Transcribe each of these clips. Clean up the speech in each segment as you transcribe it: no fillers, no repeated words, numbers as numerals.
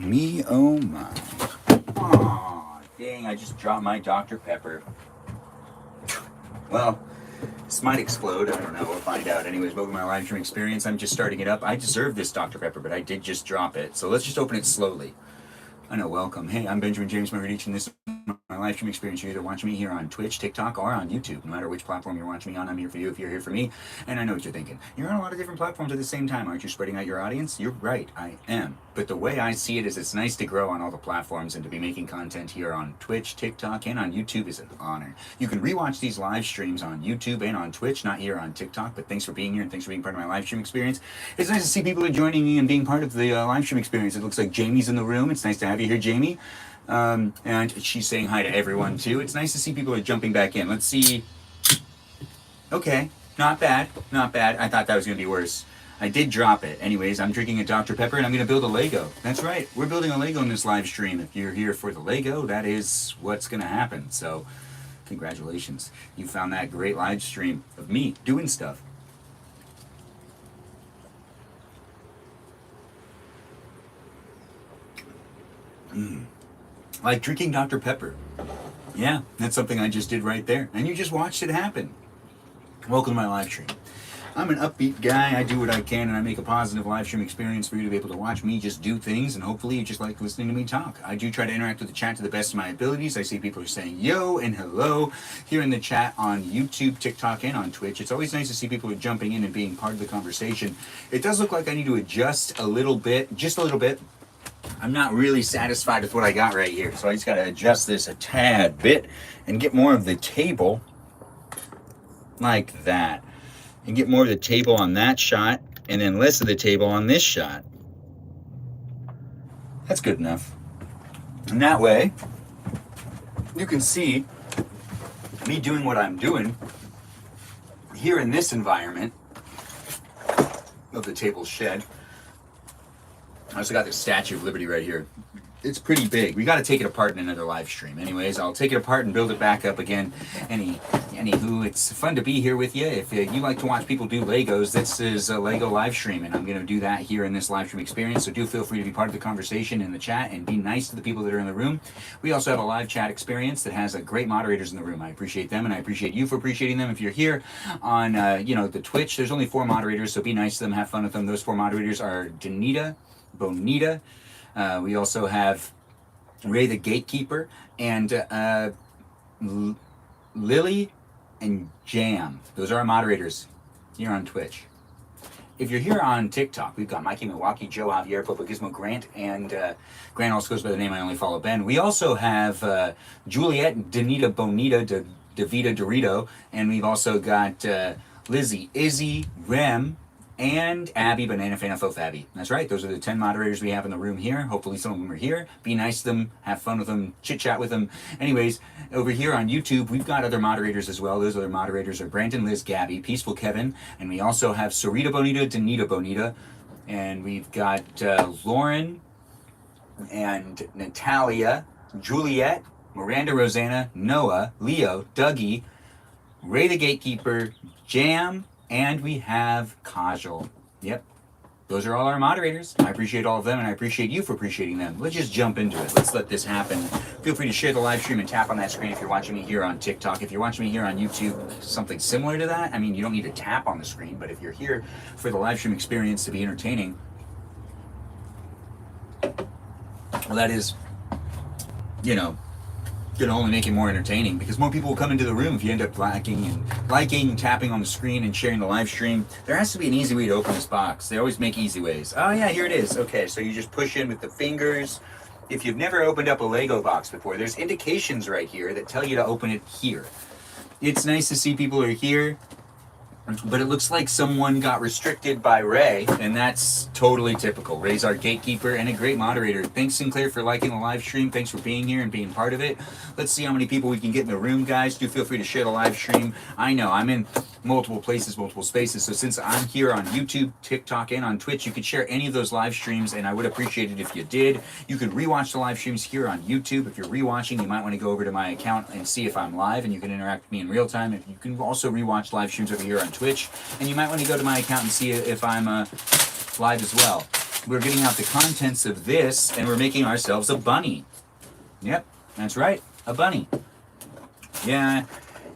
Me, oh my. Aw, dang, I just dropped my Dr. Pepper. Well, this might explode. I don't know. We'll find out. Anyways, welcome to my live stream experience. I'm just starting it up. I deserve this Dr. Pepper, but I did just drop it. So let's just open it slowly. I know, welcome. Hey, I'm Benjamin James Magrdichian. This is my live stream experience. You're either watching me here on Twitch, TikTok, or on YouTube. No matter which platform you're watching me on, I'm here for you if you're here for me. And I know what you're thinking. You're on a lot of different platforms at the same time. Aren't you spreading out your audience? You're right, I am. But the way I see it is it's nice to grow on all the platforms, and to be making content here on Twitch, TikTok, and on YouTube is an honor. You can rewatch these live streams on YouTube and on Twitch, not here on TikTok, but thanks for being here and thanks for being part of my live stream experience. It's nice to see people are joining me and being part of the live stream experience. It looks like Jamie's in the room. It's nice to have you here, Jamie. And she's saying hi to everyone too. It's nice to see people are jumping back in. Let's see. Okay, not bad, not bad. I thought that was going to be worse. I did drop it. Anyways, I'm drinking a Dr. Pepper and I'm going to build a Lego. That's right, we're building a Lego in this live stream. If you're here for the Lego, that is what's going to happen. So, congratulations. You found that great live stream of me doing stuff. Like drinking Dr. Pepper. Yeah, that's something I just did right there. And you just watched it happen. Welcome to my live stream. I'm an upbeat guy. I do what I can, and I make a positive live stream experience for you to be able to watch me just do things, and hopefully you just like listening to me talk. I do try to interact with the chat to the best of my abilities. I see people are saying yo and hello here in the chat on YouTube, TikTok, and on Twitch. It's always nice to see people who are jumping in and being part of the conversation. It does look like I need to adjust a little bit, just a little bit. I'm not really satisfied with what I got right here, so I just got to adjust this a tad bit and get more of the table like that. And get more of the table on that shot, and then less of the table on this shot. That's good enough. And that way, you can see me doing what I'm doing here in this environment of the table shed. I also got this Statue of Liberty right here. It's pretty big. We got to take it apart in another live stream. Anyways, I'll take it apart and build it back up again. Anywho, it's fun to be here with you. If you like to watch people do Legos, this is a Lego live stream, and I'm going to do that here in this live stream experience. So do feel free to be part of the conversation in the chat and be nice to the people that are in the room. We also have a live chat experience that has great moderators in the room. I appreciate them, and I appreciate you for appreciating them. If you're here on the Twitch, there's only 4 moderators, so be nice to them, have fun with them. Those 4 moderators are Danita, Bonita. We also have Ray the Gatekeeper, and Lily and Jam. Those are our moderators here on Twitch. If you're here on TikTok, we've got Mikey Milwaukee, Joe Javier, Popo Gizmo, Grant, and Grant also goes by the name I only follow Ben. We also have Juliet, Danita, Bonita, Davita, Dorito, and we've also got Lizzie, Izzy, Rem, and Abby, Banana Fan, Fabby. That's right, those are the 10 moderators we have in the room here. Hopefully some of them are here. Be nice to them, have fun with them, chit-chat with them. Anyways, over here on YouTube, we've got other moderators as well. Those other moderators are Brandon, Liz, Gabby, Peaceful Kevin, and we also have Sarita Bonita, Danita Bonita, and we've got Lauren and Natalia, Juliet, Miranda Rosanna, Noah, Leo, Dougie, Ray the Gatekeeper, Jam, and we have Kajal. Yep. Those are all our moderators. I appreciate all of them, and I appreciate you for appreciating them. Let's just jump into it. Let's let this happen. Feel free to share the live stream and tap on that screen if you're watching me here on TikTok. If you're watching me here on YouTube, something similar to that. I mean, you don't need to tap on the screen, but if you're here for the live stream experience to be entertaining, well, that is, gonna only make it more entertaining, because more people will come into the room if you end up liking and tapping on the screen and sharing the live stream. There has to be an easy way to open this box. They always make easy ways. Oh yeah, here it is. Okay, so you just push in with the fingers. If you've never opened up a Lego box before, there's indications right here that tell you to open it here. It's nice to see people are here, but it looks like someone got restricted by Ray, and that's totally typical. Ray's our gatekeeper and a great moderator. Thanks, Sinclair, for liking the live stream. Thanks for being here and being part of it. Let's see how many people we can get in the room, guys. Do feel free to share the live stream. I know I'm in multiple places, multiple spaces, so since I'm here on YouTube, TikTok, and on Twitch, you could share any of those live streams, and I would appreciate it if you did. You could rewatch the live streams here on YouTube. If you're rewatching, you might want to go over to my account and see if I'm live, and you can interact with me in real time. If you can also rewatch live streams over here on Twitch, and you might want to go to my account and see if I'm live as well. we're getting out the contents of this, and we're making ourselves a bunny. Yep, that's right, a bunny. Yeah,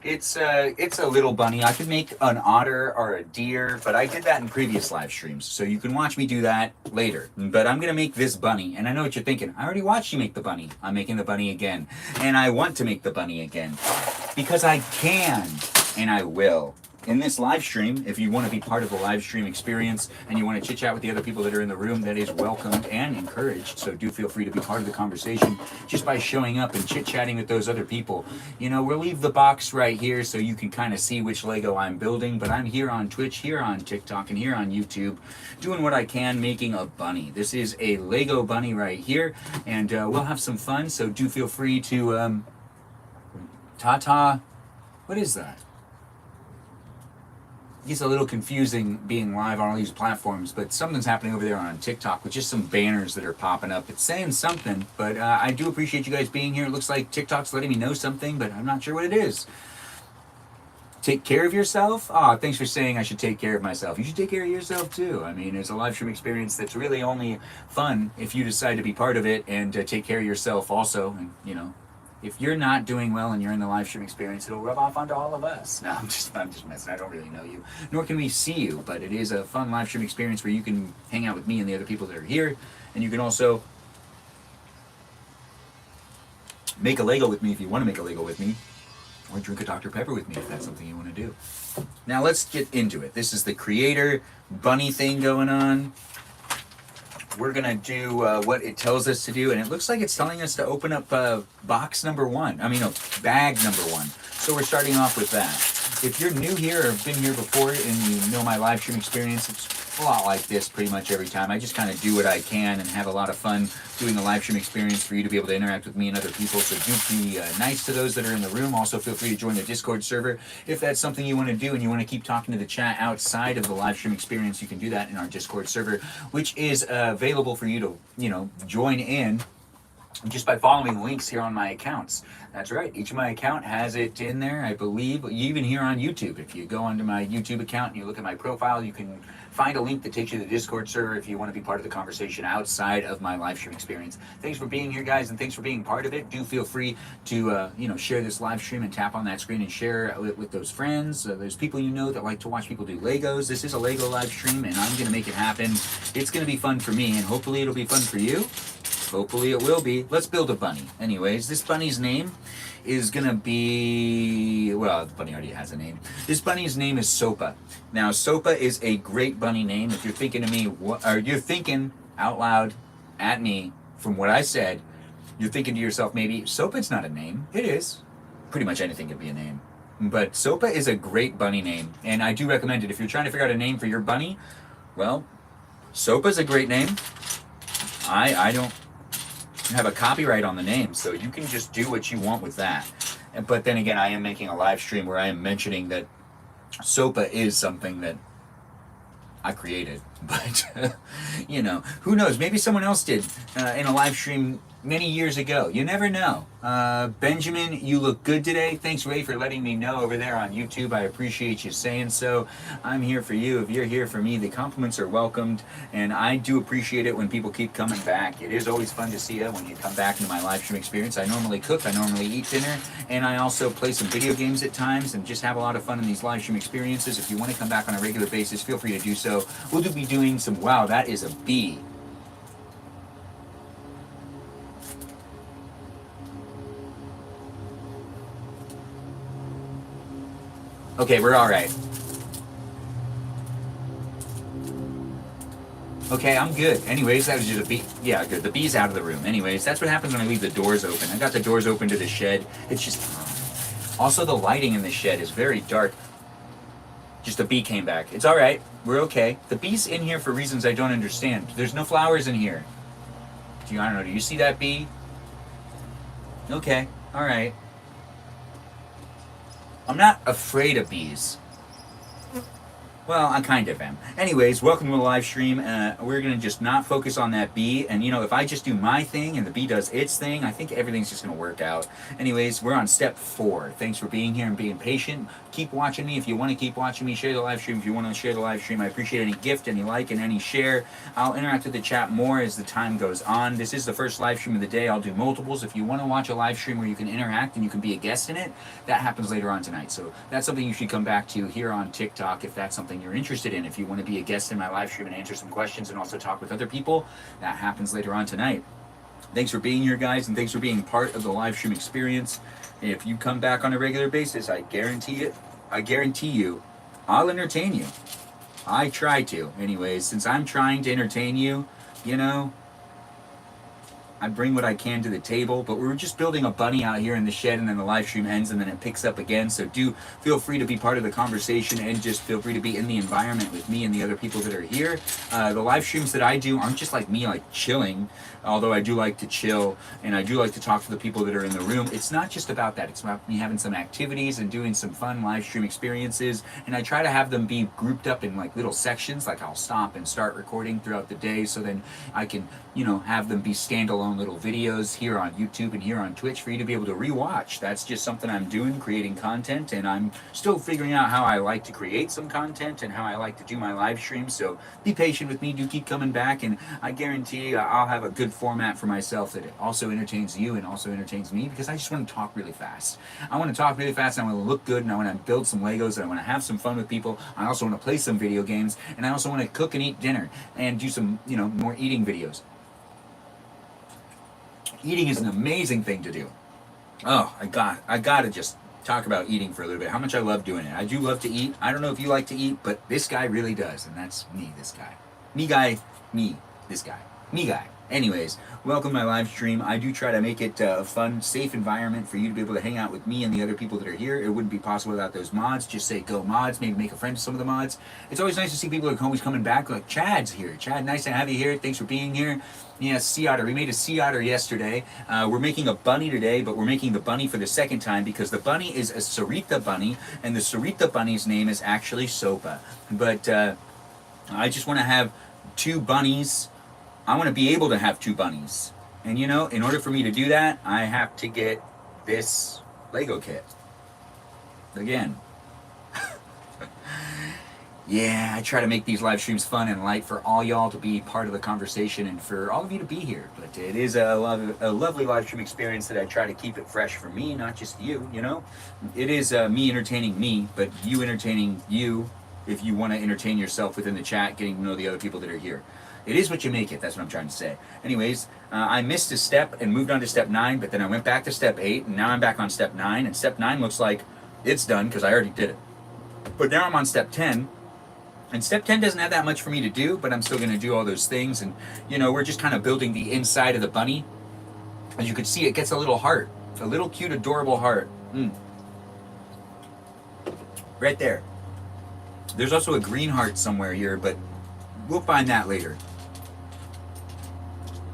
it's a little bunny. I could make an otter or a deer, but I did that in previous live streams, so you can watch me do that later. But I'm gonna make this bunny, and I know what you're thinking. I already watched you make the bunny. I'm making the bunny again, and I want to make the bunny again because I can, and I will. In this live stream, if you want to be part of the live stream experience and you want to chit chat with the other people that are in the room, that is welcomed and encouraged. So do feel free to be part of the conversation just by showing up and chit chatting with those other people. You know, we'll leave the box right here so you can kind of see which Lego I'm building, but I'm here on Twitch, here on TikTok, and here on YouTube doing what I can, making a bunny. This is a Lego bunny right here, and we'll have some fun. So do feel free to what is that? It's a little confusing being live on all these platforms, but something's happening over there on TikTok with just some banners that are popping up. It's saying something, but I do appreciate you guys being here. It looks like TikTok's letting me know something, but I'm not sure what it is. Take care of yourself? Ah, thanks for saying I should take care of myself. You should take care of yourself too. I mean, it's a live stream experience that's really only fun if you decide to be part of it and take care of yourself also. And, you know, if you're not doing well and you're in the live stream experience, it'll rub off onto all of us. No, I'm just messing. I don't really know you, nor can we see you, but it is a fun live stream experience where you can hang out with me and the other people that are here, and you can also make a Lego with me if you want to make a Lego with me, or drink a Dr. Pepper with me if that's something you want to do. Now let's get into it. This is the creator bunny thing going on. We're gonna do what it tells us to do, and it looks like it's telling us to open up box number one. I mean, no, bag number one. So we're starting off with that. If you're new here or have been here before and you know my live stream experience, it's a lot like this pretty much every time. I just kind of do what I can and have a lot of fun doing the live stream experience for you to be able to interact with me and other people. So do be nice to those that are in the room. Also feel free to join the Discord server. If that's something you want to do and you want to keep talking to the chat outside of the live stream experience, you can do that in our Discord server, which is available for you to, you know, join in just by following links here on my accounts. That's right, each of my account has it in there, I believe, even here on YouTube. If you go onto my YouTube account and you look at my profile, you can find a link that takes you to the Discord server if you want to be part of the conversation outside of my live stream experience. Thanks for being here, guys, and thanks for being part of it. Do feel free to you know, share this live stream and tap on that screen and share it with those friends. There's people you know that like to watch people do Legos. This is a Lego live stream, and I'm going to make it happen. It's going to be fun for me, and hopefully it'll be fun for you. Hopefully it will be. Let's build a bunny. Anyways, this bunny's name is gonna be, well, the bunny already has a name. This bunny's name is Sopa. Now, Sopa is a great bunny name. If you're thinking to me, or you're thinking out loud at me from what I said, you're thinking to yourself, maybe, Sopa's not a name. It is. Pretty much anything could be a name. But Sopa is a great bunny name, and I do recommend it. If you're trying to figure out a name for your bunny, well, Sopa's a great name. I don't have a copyright on the name, so you can just do what you want with that. But then again, I am making a live stream where I am mentioning that Sopa is something that I created. But, you know, who knows? Maybe someone else did in a live stream many years ago. You never know. Benjamin, you look good today. Thanks, Ray, for letting me know over there on YouTube. I appreciate you saying so. I'm here for you. If you're here for me, the compliments are welcomed, and I do appreciate it when people keep coming back. It is always fun to see you when you come back into my live stream experience. I normally cook, I normally eat dinner, and I also play some video games at times and just have a lot of fun in these live stream experiences. If you want to come back on a regular basis, feel free to do so. We'll be doing some, wow, that is a bee. Okay, we're all right. Okay, I'm good. Anyways, that was just a bee. Yeah, good. The bee's out of the room. Anyways, that's what happens when I leave the doors open. I got the doors open to the shed. It's just... Also, the lighting in the shed is very dark. Just a bee came back. It's all right. We're okay. The bee's in here for reasons I don't understand. There's no flowers in here. I don't know. Do you see that bee? Okay. All right. I'm not afraid of bees. Well, I kind of am. Anyways, welcome to the live stream. We're going to just not focus on that bee. And, you know, if I just do my thing and the bee does its thing, I think everything's just going to work out. Anyways, we're on step 4. Thanks for being here and being patient. Keep watching me. If you want to keep watching me, share the live stream. If you want to share the live stream, I appreciate any gift, any like, and any share. I'll interact with the chat more as the time goes on. This is the first live stream of the day. I'll do multiples. If you want to watch a live stream where you can interact and you can be a guest in it, that happens later on tonight. So that's something you should come back to here on TikTok if that's something you're interested in. If you want to be a guest in my live stream and answer some questions and also talk with other people, that happens later on tonight. Thanks for being here, guys, and thanks for being part of the live stream experience. If you come back on a regular basis, I guarantee you, I'll entertain you. I try to. Anyways, since I'm trying to entertain you, you know, I bring what I can to the table, but we're just building a bunny out here in the shed, and then the live stream ends and then it picks up again. So do feel free to be part of the conversation and just feel free to be in the environment with me and the other people that are here. The live streams that I do aren't just like me like chilling, although I do like to chill and I do like to talk to the people that are in the room. It's not just about that. It's about me having some activities and doing some fun live stream experiences, and I try to have them be grouped up in like little sections. Like I'll stop and start recording throughout the day, so then I can, you know, have them be standalone little videos here on YouTube and here on Twitch for you to be able to rewatch. That's just something I'm doing, creating content, and I'm still figuring out how I like to create some content and how I like to do my live streams. So be patient with me, do keep coming back, and I guarantee I'll have a good format for myself that also entertains you and also entertains me, because I just want to talk really fast. I want to talk really fast, and I want to look good, and I want to build some Legos, and I want to have some fun with people. I also want to play some video games, and I also want to cook and eat dinner and do some, you know, more eating videos. Eating is an amazing thing to do. Oh, I got to just talk about eating for a little bit. How much I love doing it. I do love to eat. I don't know if you like to eat, but this guy really does, and that's me, this guy. Me guy, me, this guy. Me guy. Anyways, welcome to my live stream. I do try to make it a fun, safe environment for you to be able to hang out with me and the other people that are here. It wouldn't be possible without those mods. Just say go mods, maybe make a friend to some of the mods. It's always nice to see people that are always coming back, like Chad's here. Chad, nice to have you here. Thanks for being here. Yeah, sea otter. We made a sea otter yesterday. We're making a bunny today, but we're making the bunny for the second time because the bunny is a Sarita bunny, and the Sarita bunny's name is actually Sopa. But I just want to have 2 bunnies. I want to be able to have 2 bunnies. And you know, in order for me to do that, I have to get this Lego kit. Again. Yeah, I try to make these live streams fun and light for all y'all to be part of the conversation and for all of you to be here. But it is a lovely live stream experience that I try to keep it fresh for me, not just you, you know? It is me entertaining me, but you entertaining you if you want to entertain yourself within the chat, getting to know the other people that are here. It is what you make it. That's what I'm trying to say. Anyways, I missed a step and moved on to step 9, but then I went back to step 8, and now I'm back on step 9, and step 9 looks like it's done because I already did it. But now I'm on step 10, and step 10 doesn't have that much for me to do, but I'm still going to do all those things, and, you know, we're just kind of building the inside of the bunny. As you can see, it gets a little heart, a little cute, adorable heart. Right there. There's also a green heart somewhere here, but we'll find that later.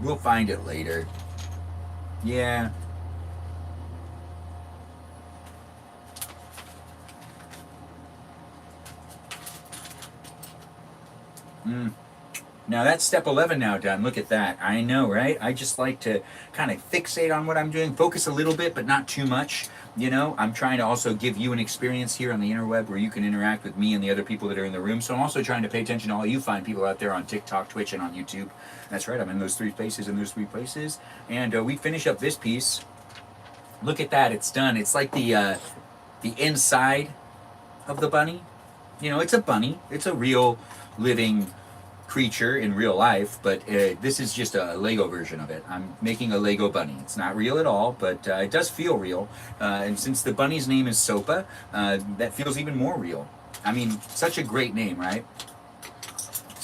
We'll find it later. Yeah. Now that's step 11 now done. Look at that. I know, right? I just like to kind of fixate on what I'm doing, focus a little bit, but not too much. You know, I'm trying to also give you an experience here on the interweb where you can interact with me and the other people that are in the room. So I'm also trying to pay attention to all you fine people out there on TikTok, Twitch, and on YouTube. That's right, I'm in those 3 places And we finish up this piece. Look at that, it's done. It's like the inside of the bunny. You know, it's a bunny. It's a real living creature in real life, but this is just a Lego version of it. I'm making a Lego bunny. It's not real at all, but it does feel real. And since the bunny's name is Sopa, that feels even more real. I mean, such a great name, right?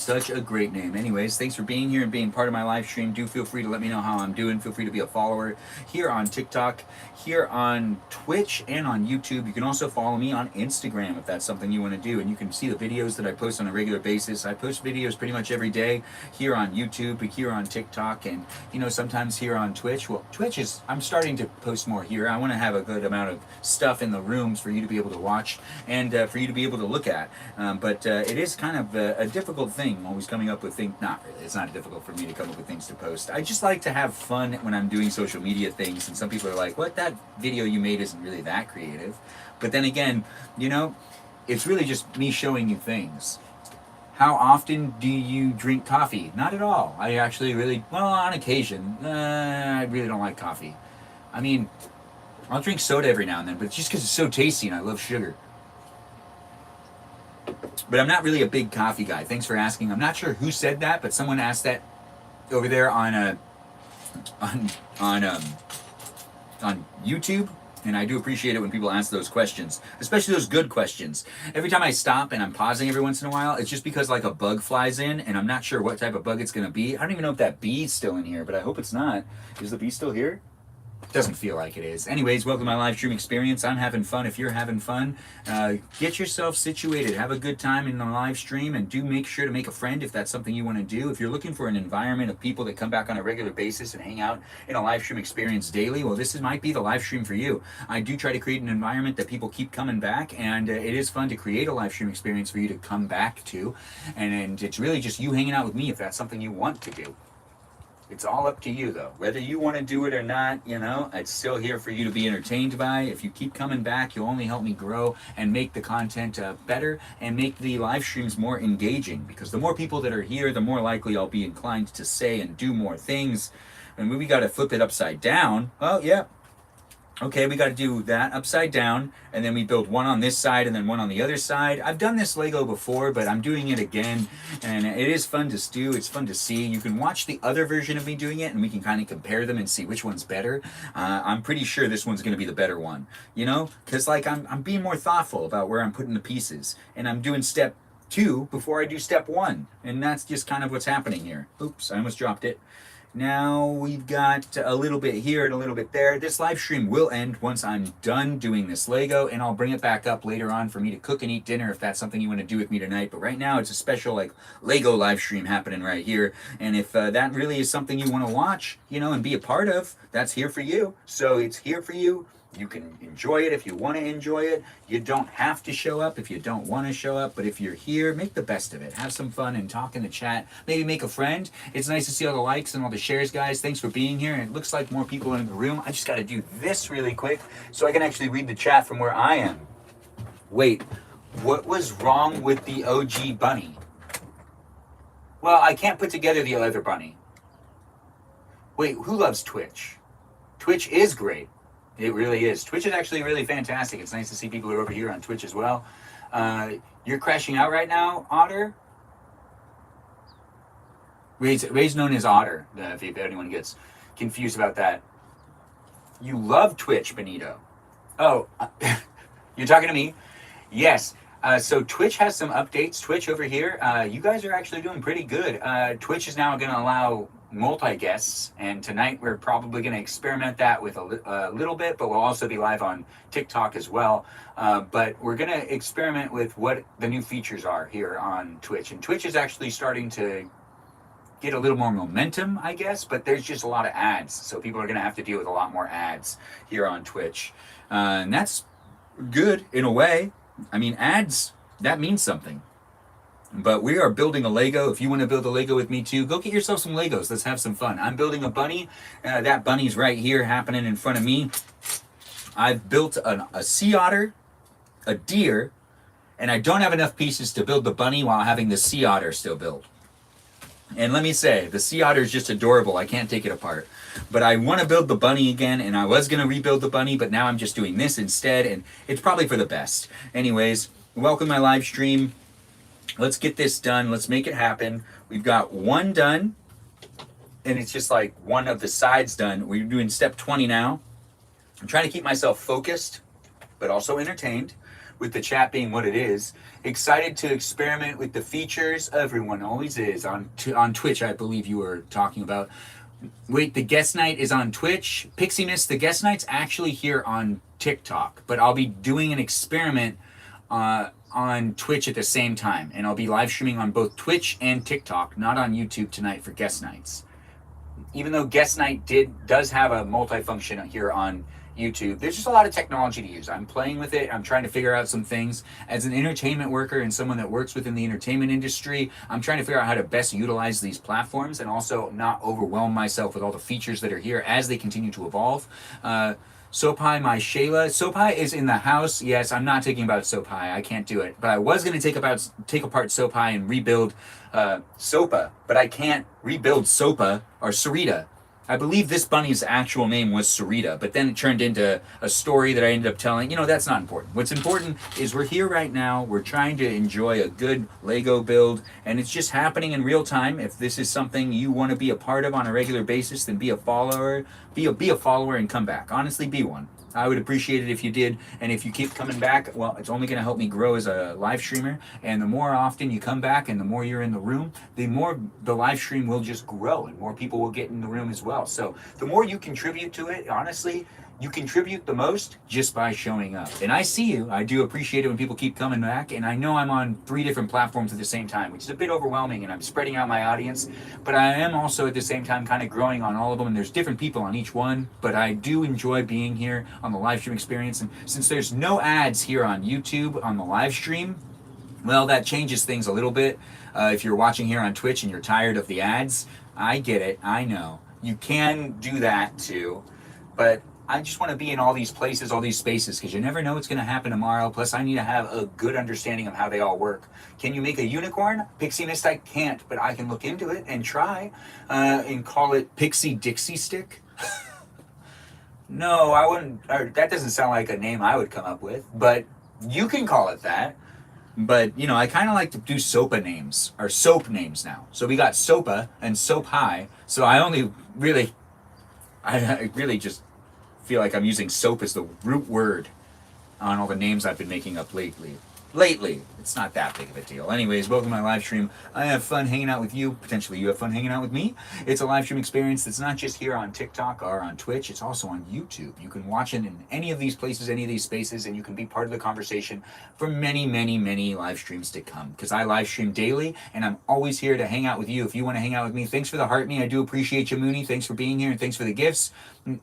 such a great name. Anyways, thanks for being here and being part of my live stream. Do feel free to let me know how I'm doing. Feel free to be a follower here on TikTok, here on Twitch, and on YouTube. You can also follow me on Instagram if that's something you want to do. And you can see the videos that I post on a regular basis. I post videos pretty much every day here on YouTube, here on TikTok, and sometimes here on Twitch. Well, Twitch is, I'm starting to post more here. I want to have a good amount of stuff in the rooms for you to be able to watch and for you to be able to look at. But it is kind of a difficult thing, always coming up with things. Not really, it's not difficult for me to come up with things to post. I just like to have fun when I'm doing social media things, and some people are like, what, that video you made isn't really that creative. But then again, it's really just me showing you things. How often do you drink coffee? Not at all. I actually really, well, on occasion, I really don't like coffee. I mean, I'll drink soda every now and then, but it's just because it's so tasty and I love sugar. But I'm not really a big coffee guy. Thanks for asking. I'm not sure who said that, but someone asked that over there on YouTube, and I do appreciate it when people ask those questions, especially those good questions. Every time I stop and I'm pausing every once in a while, it's just because like a bug flies in, and I'm not sure what type of bug it's going to be. I don't even know if that bee's still in here, but I hope it's not. Is the bee still here? Doesn't feel like it is. Anyways, welcome to my live stream experience. I'm having fun. If you're having fun, get yourself situated. Have a good time in the live stream, and do make sure to make a friend if that's something you want to do. If you're looking for an environment of people that come back on a regular basis and hang out in a live stream experience daily, well, might be the live stream for you. I do try to create an environment that people keep coming back, and it is fun to create a live stream experience for you to come back to, and it's really just you hanging out with me if that's something you want to do. It's all up to you, though. Whether you want to do it or not, it's still here for you to be entertained by. If you keep coming back, you'll only help me grow and make the content better and make the live streams more engaging. Because the more people that are here, the more likely I'll be inclined to say and do more things. And we got to flip it upside down. Oh, yeah. Okay, we got to do that upside down, and then we build one on this side and then one on the other side. I've done this Lego before, but I'm doing it again, and it is fun to do. It's fun to see. You can watch the other version of me doing it, and we can kind of compare them and see which one's better. I'm pretty sure this one's going to be the better one, because I'm being more thoughtful about where I'm putting the pieces, and I'm doing step 2 before I do step 1, and that's just kind of what's happening here. Oops, I almost dropped it. Now we've got a little bit here and a little bit there. This live stream will end once I'm done doing this Lego, and I'll bring it back up later on for me to cook and eat dinner if that's something you want to do with me tonight. But right now it's a special Lego live stream happening right here. And if that really is something you want to watch, and be a part of, that's here for you. So it's here for you. You can enjoy it if you want to enjoy it. You don't have to show up if you don't want to show up. But if you're here, make the best of it. Have some fun and talk in the chat. Maybe make a friend. It's nice to see all the likes and all the shares, guys. Thanks for being here. And it looks like more people are in the room. I just got to do this really quick so I can actually read the chat from where I am. Wait, what was wrong with the OG bunny? Well, I can't put together the other bunny. Wait, who loves Twitch? Twitch is great. It really is. Twitch is actually really fantastic. It's nice to see people who are over here on Twitch as well. You're crashing out right now, Otter? Ray's known as Otter, if anyone gets confused about that. You love Twitch, Benito. Oh, you're talking to me? Yes. So Twitch has some updates. Twitch over here, you guys are actually doing pretty good. Twitch is now going to allow multi-guests, and tonight we're probably going to experiment that with a little bit, but we'll also be live on TikTok as well. But we're going to experiment with what the new features are here on Twitch. And Twitch is actually starting to get a little more momentum, I guess, but there's just a lot of ads. So people are going to have to deal with a lot more ads here on Twitch. And that's good in a way. I mean, ads, that means something. But we are building a Lego. If you want to build a Lego with me too, go get yourself some Legos. Let's have some fun. I'm building a bunny. That bunny's right here happening in front of me. I've built a sea otter, a deer, and I don't have enough pieces to build the bunny while having the sea otter still built. And let me say, the sea otter is just adorable. I can't take it apart. But I want to build the bunny again, and I was going to rebuild the bunny, but now I'm just doing this instead, and it's probably for the best. Anyways, welcome to my live stream. Let's get this done. Let's make it happen. We've got one done, and it's just like one of the sides done. We're doing step 20 now. I'm trying to keep myself focused, but also entertained. with the chat being what it is. Excited to experiment with the features. Everyone always is on Twitch. I believe you were talking about. Wait, the guest night is on Twitch. Pixie Mist, the guest night's actually here on TikTok, but I'll be doing an experiment on Twitch at the same time, and I'll be live streaming on both Twitch and TikTok, not on YouTube tonight for guest nights. Even though guest night does have a multifunction here on YouTube, there's just a lot of technology to use. I'm playing with it. I'm trying to figure out some things. As an entertainment worker and someone that works within the entertainment industry, I'm trying to figure out how to best utilize these platforms and also not overwhelm myself with all the features that are here as they continue to evolve. Sopai, my Shayla. Sopai is in the house. Yes, I'm not taking about Sopai. I can't do it. But I was going to take apart Sopai and rebuild Sopa, but I can't rebuild Sopa or Sarita. I believe this bunny's actual name was Sarita, but then it turned into a story that I ended up telling. You know, that's not important. What's important is we're here right now. We're trying to enjoy a good Lego build, and it's just happening in real time. If this is something you want to be a part of on a regular basis, then be a follower. Be a follower and come back. Honestly, be one. I would appreciate it if you did, and if you keep coming back, well, it's only going to help me grow as a live streamer, and the more often you come back and the more you're in the room, the more the live stream will just grow, and more people will get in the room as well. So the more you contribute to it, honestly, you contribute the most just by showing up. And I see you. I do appreciate it when people keep coming back, and I know I'm on 3 different platforms at the same time, which is a bit overwhelming, and I'm spreading out my audience, but I am also at the same time kind of growing on all of them, and there's different people on each one, but I do enjoy being here on the live stream experience. And since there's no ads here on YouTube on the live stream, well, that changes things a little bit. If you're watching here on Twitch and you're tired of the ads, I get it. I know. You can do that too, but I just want to be in all these places, all these spaces, because you never know what's going to happen tomorrow. Plus, I need to have a good understanding of how they all work. Can you make a unicorn? Pixie Mist, I can't, but I can look into it and try and call it Pixie Dixie Stick. No, I wouldn't. That doesn't sound like a name I would come up with, but you can call it that. But, you know, I kind of like to do SOPA names, or soap names now. So we got SOPA and Soap High. So I really just feel like I'm using soap as the root word on all the names I've been making up lately. It's not that big of a deal. Anyways, welcome to my live stream. I have fun hanging out with you. Potentially you have fun hanging out with me. It's a live stream experience that's not just here on TikTok or on Twitch. It's also on YouTube. You can watch it in any of these places, any of these spaces, and you can be part of the conversation for many, many, many live streams to come. Because I live stream daily, and I'm always here to hang out with you. If you want to hang out with me, thanks for the heart me. I do appreciate you, Mooney. Thanks for being here, and thanks for the gifts.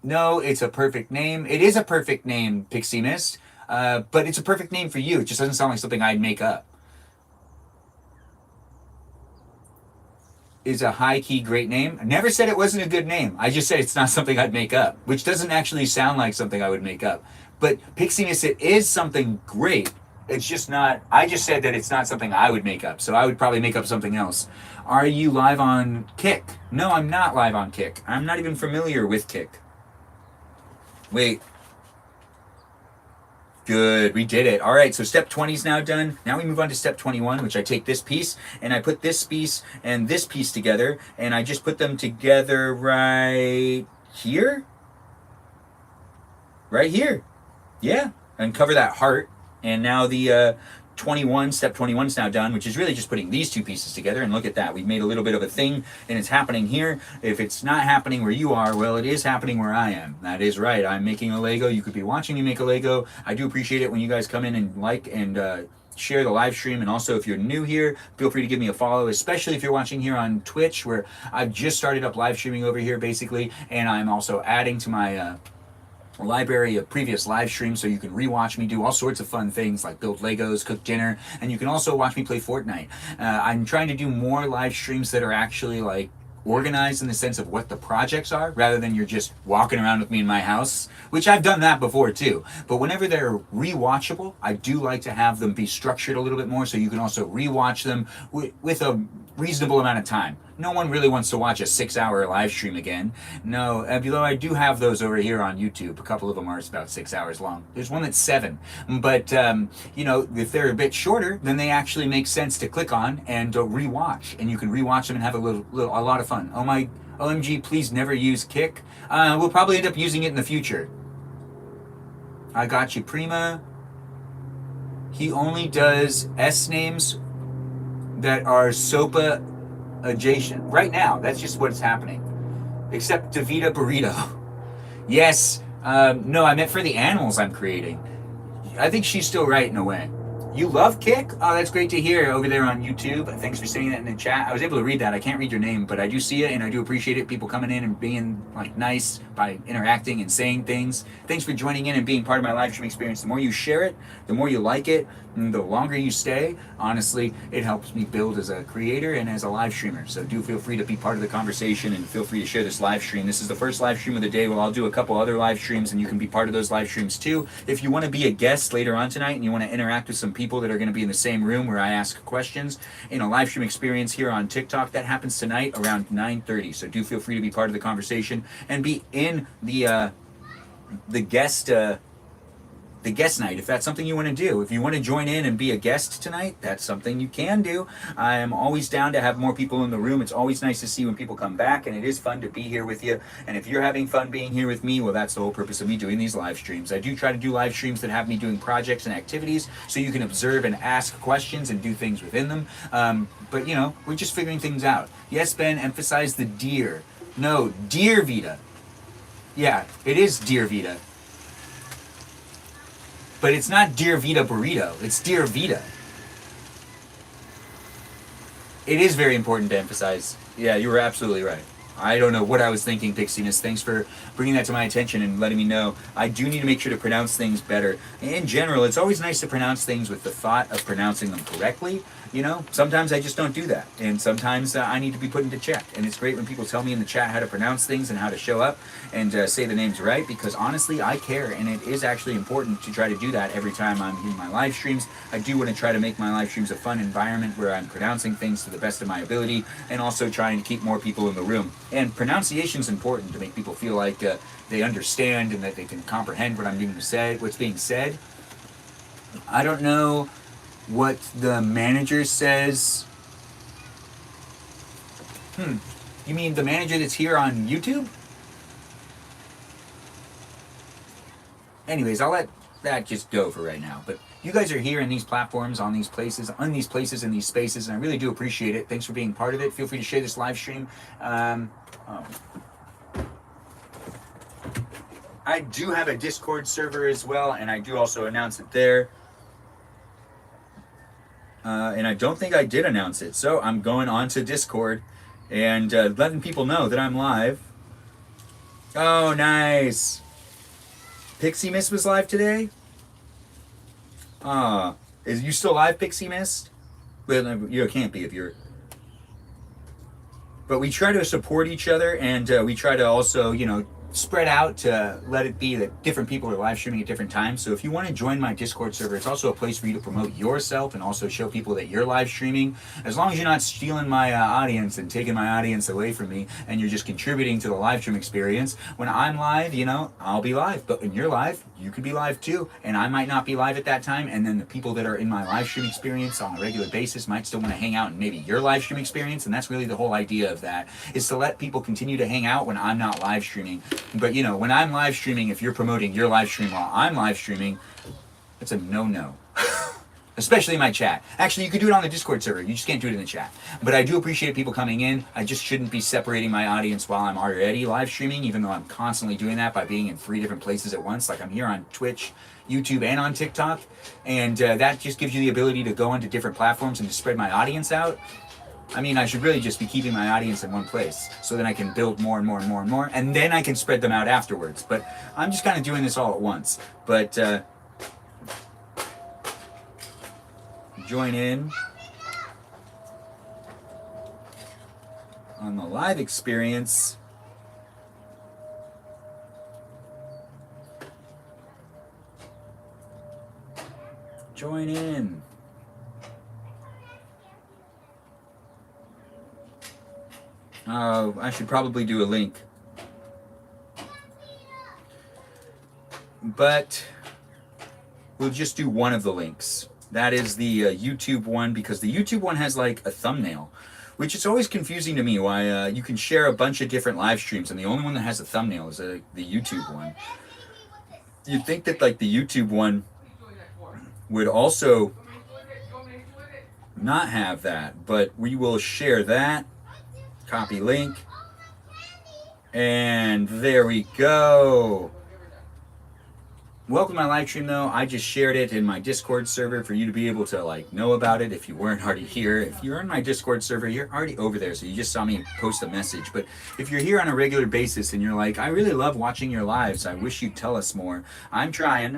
No, it's a perfect name. It is a perfect name, Pixie Mist. But it's a perfect name for you. It just doesn't sound like something I'd make up. Is a high-key great name. I never said it wasn't a good name. I just said it's not something I'd make up, which doesn't actually sound like something I would make up. But Pixie Mist, it is something great. It's just not, I just said that it's not something I would make up, so I would probably make up something else. Are you live on Kick? No, I'm not live on Kick. I'm not even familiar with Kick. Wait. Good, we did it. All right, so step 20 is now done. Now we move on to step 21, which I take this piece, and I put this piece and this piece together, and I just put them together right here. Right here. Yeah, and cover that heart. And now the step 21 is now done, which is really just putting these two pieces together. And look at that, we've made a little bit of a thing, and it's happening here. If it's not happening where you are, well, it is happening where I am. That is right, I'm making a Lego. You could be watching me make a Lego. I do appreciate it when you guys come in and like and share the live stream. And also, if you're new here, feel free to give me a follow, especially if you're watching here on Twitch, where I've just started up live streaming over here basically, and I'm also adding to my library of previous live streams, so you can rewatch me do all sorts of fun things like build Legos, cook dinner, and you can also watch me play Fortnite. I'm trying to do more live streams that are actually like organized in the sense of what the projects are, rather than you're just walking around with me in my house, which I've done that before too. But whenever they're rewatchable, I do like to have them be structured a little bit more, so you can also rewatch them with a reasonable amount of time. No one really wants to watch a 6-hour live stream again. No, although I do have those over here on YouTube. A couple of them are about 6 hours long. There's one that's 7. But, you know, if they're a bit shorter, then they actually make sense to click on and rewatch. And you can rewatch them and have a lot of fun. Oh my, OMG, please never use Kick. We'll probably end up using it in the future. I got you, Prima. he only does S names that are SOPA adjacent. Right now, that's just what's happening. Except Davita Burrito. Yes, no, I meant for the animals I'm creating. I think she's still right in a way. You love Kick? Oh, that's great to hear over there on YouTube. Thanks for saying that in the chat. I was able to read that. I can't read your name, but I do see it and I do appreciate it. People coming in and being like nice by interacting and saying things. Thanks for joining in and being part of my live stream experience. The more you share it, the more you like it, and the longer you stay, honestly, it helps me build as a creator and as a live streamer. So do feel free to be part of the conversation and feel free to share this live stream. This is the first live stream of the day. Well, I'll do a couple other live streams and you can be part of those live streams too. If you want to be a guest later on tonight and you want to interact with some people that are going to be in the same room where I ask questions in a live stream experience here on TikTok, that happens tonight around 9:30. So do feel free to be part of the conversation and be in the guest night if that's something you want to do. If you want to join in and be a guest tonight, that's something you can do. I am always down to have more people in the room. It's always nice to see when people come back, and it is fun to be here with you. And if you're having fun being here with me, well, that's the whole purpose of me doing these live streams. I do try to do live streams that have me doing projects and activities so you can observe and ask questions and do things within them. But you know, we're just figuring things out. Yes, Ben, emphasize the deer. No, Dear Vita. Yeah, it is Dear Vita. But it's not Dear Vita Burrito. It's Dear Vita. It is very important to emphasize. Yeah, you were absolutely right. I don't know what I was thinking, Pixiness. Thanks for bringing that to my attention and letting me know. I do need to make sure to pronounce things better. In general, it's always nice to pronounce things with the thought of pronouncing them correctly. You know, sometimes I just don't do that. And sometimes I need to be put into check. And it's great when people tell me in the chat how to pronounce things and how to show up and say the names right, because honestly, I care. And it is actually important to try to do that every time I'm in my live streams. I do want to try to make my live streams a fun environment where I'm pronouncing things to the best of my ability and also trying to keep more people in the room. And pronunciation is important to make people feel like they understand and that they can comprehend what I'm being said, what's being said. I don't know what the manager says. You mean the manager that's here on YouTube? Anyways, I'll let that just go for right now. But you guys are here in these platforms, on these places, in these spaces, and I really do appreciate it. Thanks for being part of it. Feel free to share this live stream. I do have a Discord server as well, and I do also announce it there. And I don't think I did announce it, so I'm going on to Discord and letting people know that I'm live. Oh, nice. Pixie Mist was live today? Is you still live, Pixie Mist? Well, you can't be if you're... But we try to support each other, and we try to also, you know, spread out to let it be that different people are live streaming at different times. So if you want to join my Discord server, it's also a place for you to promote yourself and also show people that you're live streaming. As long as you're not stealing my audience and taking my audience away from me, and you're just contributing to the live stream experience. When I'm live, you know, I'll be live. But when you're live, you could be live too. And I might not be live at that time. And then the people that are in my live stream experience on a regular basis might still want to hang out in maybe your live stream experience. And that's really the whole idea of that, is to let people continue to hang out when I'm not live streaming. But you know, when I'm live streaming, if you're promoting your live stream while I'm live streaming, it's a no-no. Especially in my chat. Actually, you could do it on the Discord server. You just can't do it in the chat. But I do appreciate people coming in. I just shouldn't be separating my audience while I'm already live streaming, even though I'm constantly doing that by being in 3 different places at once. Like I'm here on Twitch, YouTube, and on TikTok. And that just gives you the ability to go onto different platforms and to spread my audience out. I mean, I should really just be keeping my audience in one place so then I can build more and more and more and more, and then I can spread them out afterwards. But I'm just kind of doing this all at once. But join in on the live experience. Join in. I should probably do a link. But we'll just do one of the links. That is the YouTube one, because the YouTube one has like a thumbnail, which is always confusing to me why you can share a bunch of different live streams and the only one that has a thumbnail is the YouTube one. You'd think that like the YouTube one would also not have that, but we will share that. Copy link. And there we go. Welcome to my live stream though. I just shared it in my Discord server for you to be able to like know about it if you weren't already here. If you're in my Discord server, you're already over there, so you just saw me post a message. But if you're here on a regular basis and you're like, I really love watching your lives, I wish you'd tell us more. I'm trying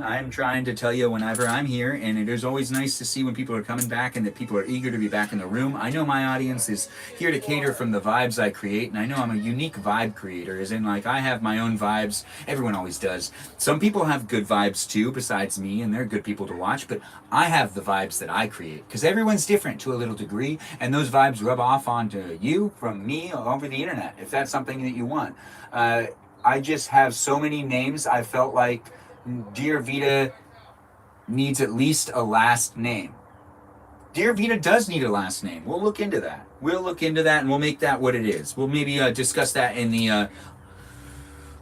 to tell you whenever I'm here, and it is always nice to see when people are coming back and that people are eager to be back in the room. I know my audience is here to cater from the vibes I create, and I know I'm a unique vibe creator, as in like I have my own vibes. Everyone always does. Some people have good vibes too besides me, and they're good people to watch, but I have the vibes that I create because everyone's different to a little degree, and those vibes rub off onto you from me over the internet if that's something that you want. I just have so many names. I felt like Dear Vita needs at least a last name. Dear Vita does need a last name. We'll look into that. And we'll make that what it is. We'll maybe discuss that in the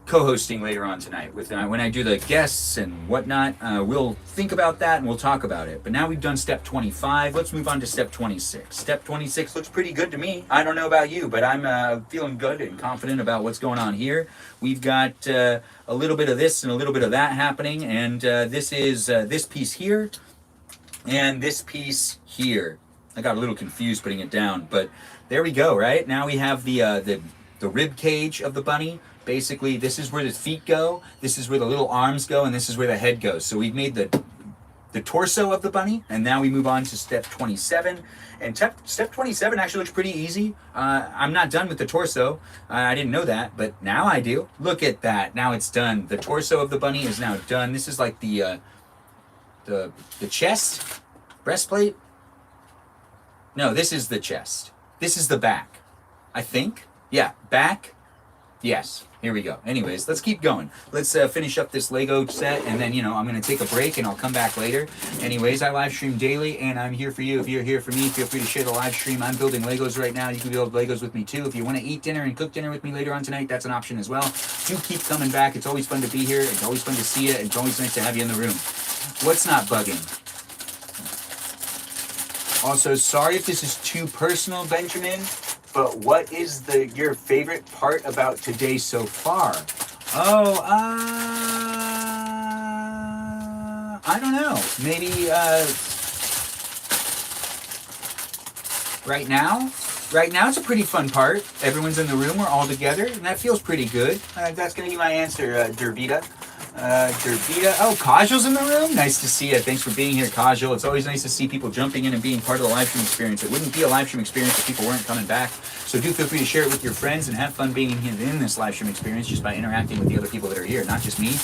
co-hosting later on tonight with when I do the guests and whatnot. We'll think about that and we'll talk about it. But now we've done step 25. Let's move on to step 26. Step 26 looks pretty good to me. I don't know about you, but I'm feeling good and confident about what's going on here. We've got a little bit of this and a little bit of that happening, and this is this piece here and this piece here. I got a little confused putting it down, but there we go. Right now we have the rib cage of the bunny. Basically, this is where the feet go, this is where the little arms go, and this is where the head goes. So we've made the torso of the bunny, and now we move on to step 27. And step 27 actually looks pretty easy. I'm not done with the torso. I didn't know that, but now I do. Look at that. Now it's done. The torso of the bunny is now done. This is like the chest, breastplate. No, this is the chest. This is the back, I think. Yeah, back. Yes, here we go. Anyways, let's keep going. Let's finish up this Lego set, and then, I'm going to take a break, and I'll come back later. Anyways, I live stream daily, and I'm here for you. If you're here for me, feel free to share the live stream. I'm building Legos right now. You can build Legos with me, too. If you want to eat dinner and cook dinner with me later on tonight, that's an option as well. Do keep coming back. It's always fun to be here. It's always fun to see you. It's always nice to have you in the room. What's not bugging? Also, sorry if this is too personal, Benjamin, but what is your favorite part about today so far? Oh, I don't know. Maybe right now? Right now it's a pretty fun part. Everyone's in the room, we're all together, and that feels pretty good. That's going to be my answer, Dervita. Oh, Kajal's in the room? Nice to see you. Thanks for being here, Kajal. It's always nice to see people jumping in and being part of the live stream experience. It wouldn't be a live stream experience if people weren't coming back. So do feel free to share it with your friends and have fun being in this live stream experience just by interacting with the other people that are here, not just me.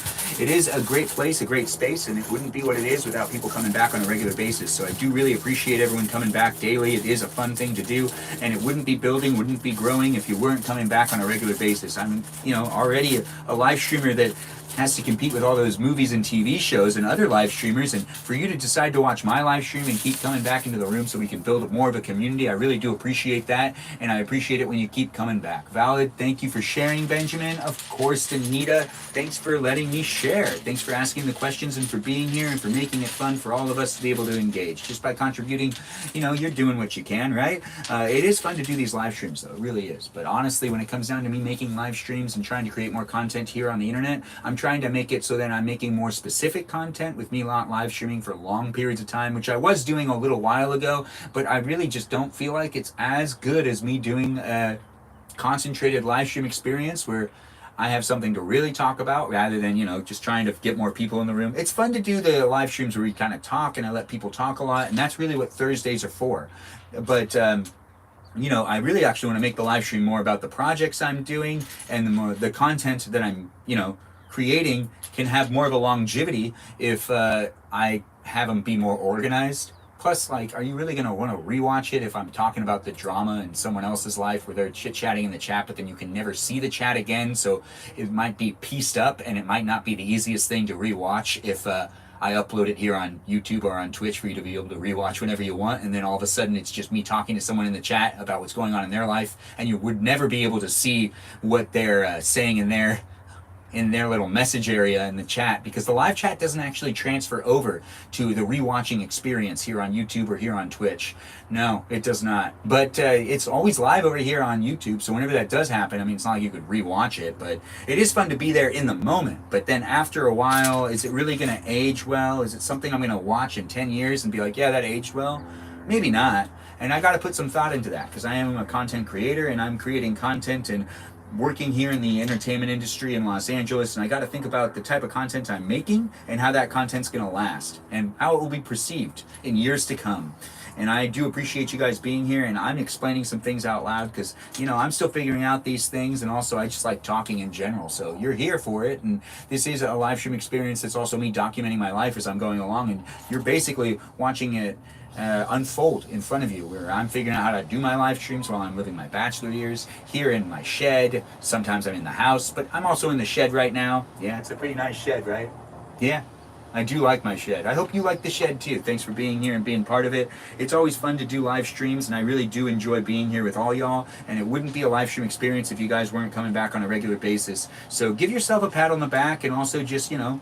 It is a great place, a great space, and it wouldn't be what it is without people coming back on a regular basis. So I do really appreciate everyone coming back daily. It is a fun thing to do, and it wouldn't be building, wouldn't be growing if you weren't coming back on a regular basis. I'm, already a live streamer that has to compete with all those movies and TV shows and other live streamers, and for you to decide to watch my live stream and keep coming back into the room so we can build more of a community, I really do appreciate that, and I appreciate it when you keep coming back. Valid, thank you for sharing, Benjamin. Of course, Danita, thanks for letting me share. Thanks for asking the questions and for being here and for making it fun for all of us to be able to engage. Just by contributing, you're doing what you can, right? It is fun to do these live streams, though. It really is. But honestly, when it comes down to me making live streams and trying to create more content here on the internet, I'm trying to make it so that I'm making more specific content with me live streaming for long periods of time, which I was doing a little while ago, but I really just don't feel like it's as good as me doing a concentrated live stream experience where I have something to really talk about rather than, just trying to get more people in the room. It's fun to do the live streams where we kind of talk and I let people talk a lot, and that's really what Thursdays are for. But I really actually want to make the live stream more about the projects I'm doing, and the content that I'm, creating can have more of a longevity if I have them be more organized. Plus, are you really going to want to rewatch it if I'm talking about the drama in someone else's life where they're chit-chatting in the chat, but then you can never see the chat again, so it might be pieced up, and it might not be the easiest thing to rewatch if I upload it here on YouTube or on Twitch for you to be able to rewatch whenever you want, and then all of a sudden it's just me talking to someone in the chat about what's going on in their life, and you would never be able to see what they're saying in their in their little message area in the chat, because the live chat doesn't actually transfer over to the rewatching experience here on YouTube or here on Twitch. No, it does not. But it's always live over here on YouTube, so whenever that does happen, I mean, it's not like you could rewatch it, but it is fun to be there in the moment. But then after a while, is it really going to age well? Is it something I'm going to watch in 10 years and be like, yeah, that aged well? Maybe not. And I got to put some thought into that, because I am a content creator and I'm creating content and working here in the entertainment industry in Los Angeles, and I got to think about the type of content I'm making and how that content's going to last and how it will be perceived in years to come. And I do appreciate you guys being here, and I'm explaining some things out loud because, you know, I'm still figuring out these things, and also I just like talking in general. So you're here for it, and this is a live stream experience. It's also me documenting my life as I'm going along, and you're basically watching it unfold in front of you, where I'm figuring out how to do my live streams while I'm living my bachelor years here in my shed. Sometimes I'm in the house, but I'm also in the shed right now. Yeah, it's a pretty nice shed, right? Yeah, I do like my shed. I hope you like the shed too. Thanks for being here and being part of it. It's always fun to do live streams, and I really do enjoy being here with all y'all, and it wouldn't be a live stream experience if you guys weren't coming back on a regular basis. So give yourself a pat on the back, and also just, you know,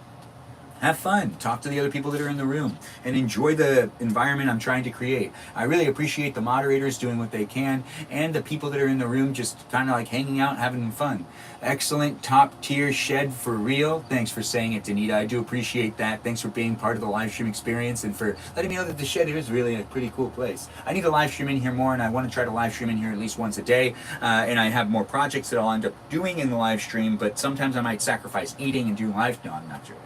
have fun, talk to the other people that are in the room, and enjoy the environment I'm trying to create. I really appreciate the moderators doing what they can, and the people that are in the room just kind of like hanging out, having fun. Excellent, top tier shed for real. Thanks for saying it, Danita. I do appreciate that. Thanks for being part of the live stream experience and for letting me know that the shed is really a pretty cool place. I need to live stream in here more, and I want to try to live stream in here at least once a day. And I have more projects that I'll end up doing in the live stream, but sometimes I might sacrifice eating and do live. No, I'm not sure.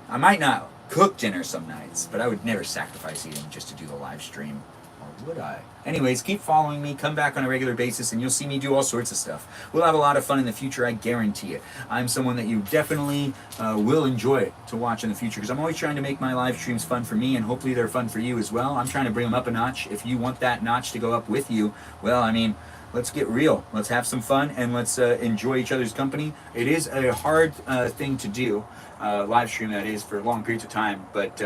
I might not cook dinner some nights, but I would never sacrifice eating just to do the live stream. Or would I? Anyways, keep following me. Come back on a regular basis, and you'll see me do all sorts of stuff. We'll have a lot of fun in the future, I guarantee it. I'm someone that you definitely will enjoy to watch in the future, because I'm always trying to make my live streams fun for me, and hopefully they're fun for you as well. I'm trying to bring them up a notch. If you want that notch to go up with you, well, I mean, let's get real. Let's have some fun, and let's enjoy each other's company. It is a hard thing to do, live stream that is, for long periods of time, but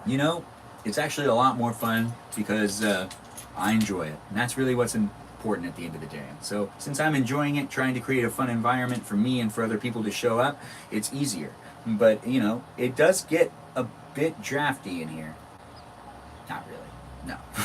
you know, it's actually a lot more fun because I enjoy it, and that's really what's important at the end of the day. So since I'm enjoying it, trying to create a fun environment for me and for other people to show up, it's easier. But you know, it does get a bit drafty in here. Not really, no.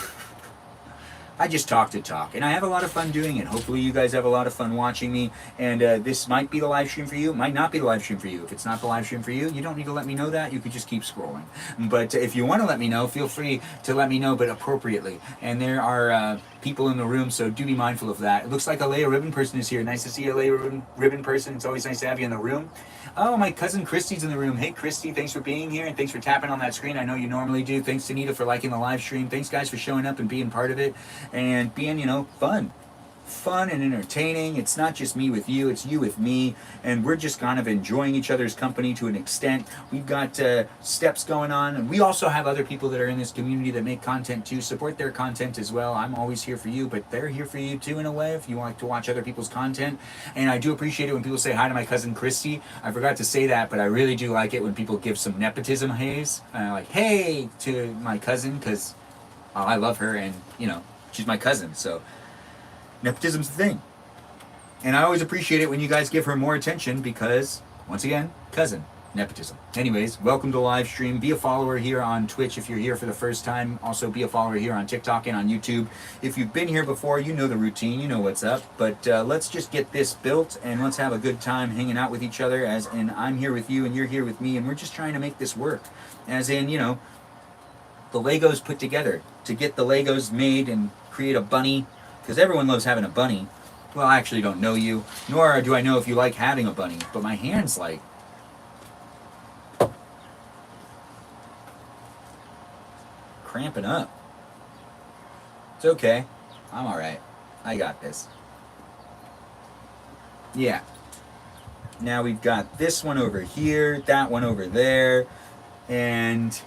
I just talk to talk, and I have a lot of fun doing it. Hopefully you guys have a lot of fun watching me, and this might be the live stream for you, might not be the live stream for you. If it's not the live stream for you, you don't need to let me know that. You could just keep scrolling. But if you want to let me know, feel free to let me know, but appropriately. And there are people in the room, so do be mindful of that. It looks like a Leia Ribbon person is here. Nice to see a Leia Ribbon person. It's always nice to have you in the room. Oh, my cousin Christy's in the room. Hey, Christy, thanks for being here, and thanks for tapping on that screen. I know you normally do. Thanks to Nita for liking the live stream. Thanks, guys, for showing up and being part of it and being, you know, fun and entertaining. It's not just me with you, it's you with me, and we're just kind of enjoying each other's company to an extent. We've got steps going on, and we also have other people that are in this community that make content too. Support their content as well. I'm always here for you, but they're here for you too in a way if you like to watch other people's content. And I do appreciate it when people say hi to my cousin Christy. I forgot to say that, but I really do like it when people give some nepotism haze, like hey to my cousin, because I love her, and you know, she's my cousin, so nepotism's the thing. And I always appreciate it when you guys give her more attention because, once again, cousin, nepotism. Anyways, welcome to live stream. Be a follower here on Twitch if you're here for the first time. Also be a follower here on TikTok and on YouTube. If you've been here before, you know the routine, you know what's up. But let's just get this built, and let's have a good time hanging out with each other, as in I'm here with you and you're here with me, and we're just trying to make this work. As in, you know, the Legos put together. To get the Legos made and create a bunny, because everyone loves having a bunny. Well, I actually don't know you, nor do I know if you like having a bunny, but my hand's like cramping up. It's okay. I'm alright. I got this. Yeah. Now we've got this one over here, that one over there, and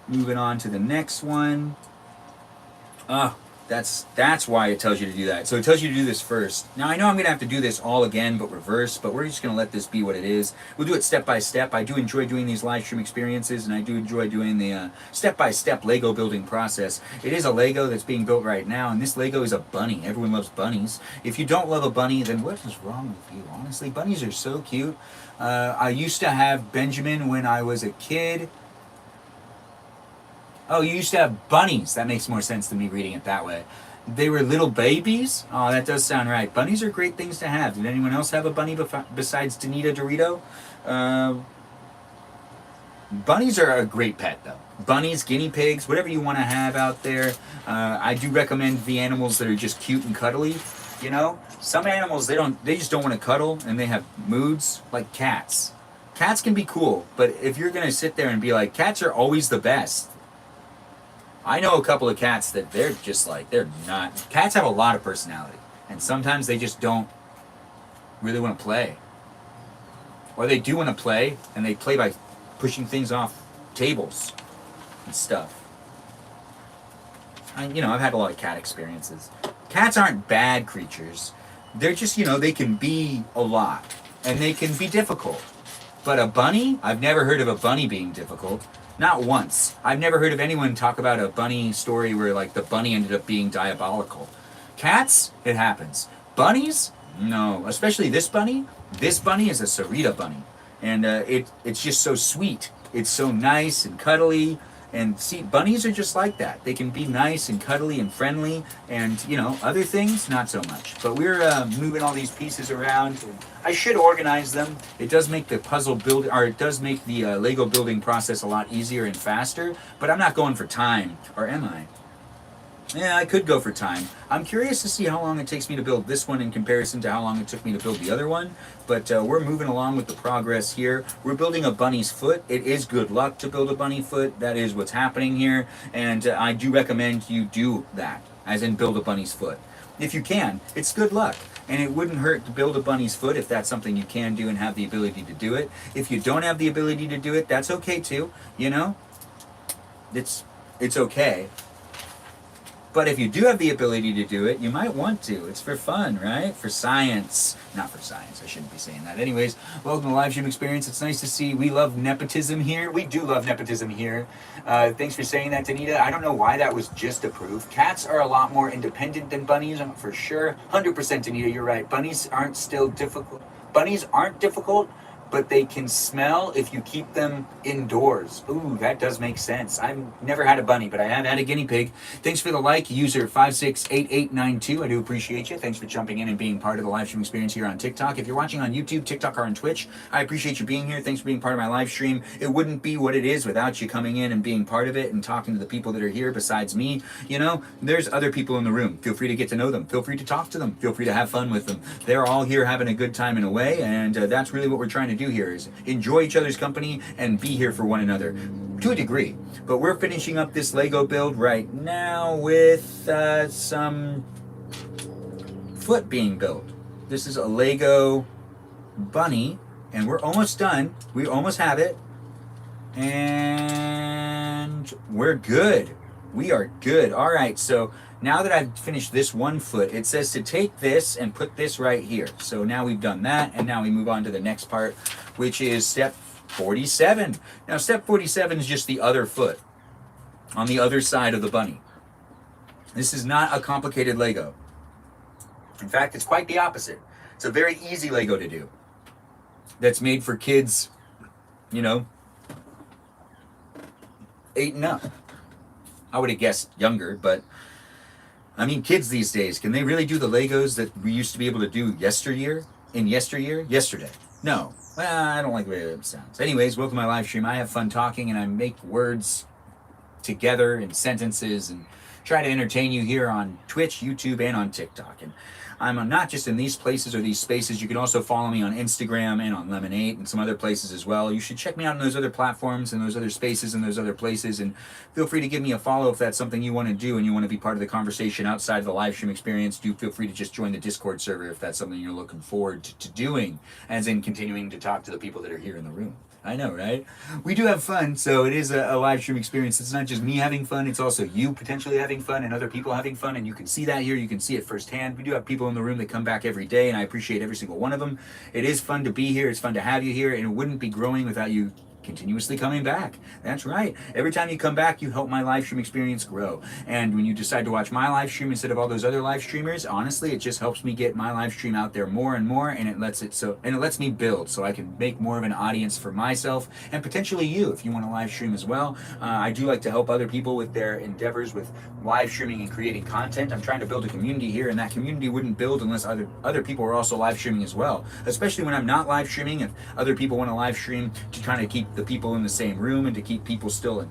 moving on to the next one. That's why it tells you to do that. So it tells you to do this first. Now I know I'm gonna have to do this all again, but reverse. But we're just gonna let this be what it is. We'll do it step by step. I do enjoy doing these live stream experiences, and I do enjoy doing the step by step Lego building process. It is a Lego that's being built right now, and this Lego is a bunny. Everyone loves bunnies. If you don't love a bunny, then what is wrong with you? Honestly, bunnies are so cute. I used to have Benjamin when I was a kid. Oh, you used to have bunnies. That makes more sense than me reading it that way. They were little babies? Oh, that does sound right. Bunnies are great things to have. Did anyone else have a bunny besides Danita Dorito? Bunnies are a great pet, though. Bunnies, guinea pigs, whatever you want to have out there. I do recommend the animals that are just cute and cuddly. You know, some animals, they just don't want to cuddle, and they have moods, like cats. Cats can be cool, but if you're going to sit there and be like, cats are always the best. I know a couple of cats that they're just like, they're not. Cats have a lot of personality, and sometimes they just don't really want to play. Or they do want to play, and they play by pushing things off tables and stuff. I've had a lot of cat experiences. Cats aren't bad creatures. They're just, they can be a lot, and they can be difficult. But a bunny? I've never heard of a bunny being difficult. Not once. I've never heard of anyone talk about a bunny story where, like, the bunny ended up being diabolical. Cats? It happens. Bunnies? No. Especially this bunny. This bunny is a Sarita bunny. And it's just so sweet. It's so nice and cuddly. And see, bunnies are just like that. They can be nice and cuddly and friendly, and other things not so much. But we're moving all these pieces around. And I should organize them. It does make the puzzle build, or it does make the Lego building process a lot easier and faster. But I'm not going for time, or am I? Yeah, I could go for time. I'm curious to see how long it takes me to build this one in comparison to how long it took me to build the other one. But we're moving along with the progress here. We're building a bunny's foot. It is good luck to build a bunny foot. That is what's happening here. And I do recommend you do that, as in build a bunny's foot. If you can, it's good luck. And it wouldn't hurt to build a bunny's foot if that's something you can do and have the ability to do it. If you don't have the ability to do it, that's okay too. It's okay. But if you do have the ability to do it, you might want to. It's for fun, right? For science. Not for science. I shouldn't be saying that. Anyways, welcome to the live stream experience. It's nice to see. We love nepotism here. We do love nepotism here. Thanks for saying that, Danita. I don't know why that was just approved. Cats are a lot more independent than bunnies, for sure. 100% Danita, you're right. Bunnies aren't difficult. Bunnies aren't difficult, but they can smell if you keep them indoors. Ooh, that does make sense. I've never had a bunny, but I have had a guinea pig. Thanks for the like, user 568892. I do appreciate you. Thanks for jumping in and being part of the live stream experience here on TikTok. If you're watching on YouTube, TikTok, or on Twitch, I appreciate you being here. Thanks for being part of my live stream. It wouldn't be what it is without you coming in and being part of it and talking to the people that are here besides me. There's other people in the room. Feel free to get to know them. Feel free to talk to them. Feel free to have fun with them. They're all here having a good time in a way, and that's really what we're trying to do here, is enjoy each other's company and be here for one another to a degree. But we're finishing up this Lego build right now with some foot being built. This is a Lego bunny, and we're almost done. We almost have it, and we're good. We are good. All right, so now that I've finished this one foot, it says to take this and put this right here. So now we've done that, and now we move on to the next part, which is step 47. Now, step 47 is just the other foot on the other side of the bunny. This is not a complicated Lego. In fact, it's quite the opposite. It's a very easy Lego to do. That's made for kids, 8 and up. I would have guessed younger, but kids these days, can they really do the Legos that we used to be able to do yesterday? No. Well, I don't like the way it sounds. Anyways, welcome to my live stream. I have fun talking, and I make words together in sentences and try to entertain you here on Twitch, YouTube, and on TikTok. And I'm not just in these places or these spaces. You can also follow me on Instagram and on Lemonade and some other places as well. You should check me out on those other platforms and those other spaces and those other places. And feel free to give me a follow if that's something you want to do and you want to be part of the conversation outside of the live stream experience. Do feel free to just join the Discord server if that's something you're looking forward to doing, as in continuing to talk to the people that are here in the room. I know, right? We do have fun, so it is a live stream experience. It's not just me having fun, it's also you potentially having fun and other people having fun, and you can see that here. You can see it firsthand. We do have people in the room that come back every day, and I appreciate every single one of them. It is fun to be here. It's fun to have you here, and it wouldn't be growing without you continuously coming back. That's right. Every time you come back, you help my live stream experience grow. And when you decide to watch my live stream instead of all those other live streamers, honestly, it just helps me get my live stream out there more and more, and it lets me build so I can make more of an audience for myself and potentially you if you want to live stream as well. I do like to help other people with their endeavors with live streaming and creating content. I'm trying to build a community here, and that community wouldn't build unless other people are also live streaming as well. Especially when I'm not live streaming, if other people want to live stream to kind of keep the people in the same room and to keep people still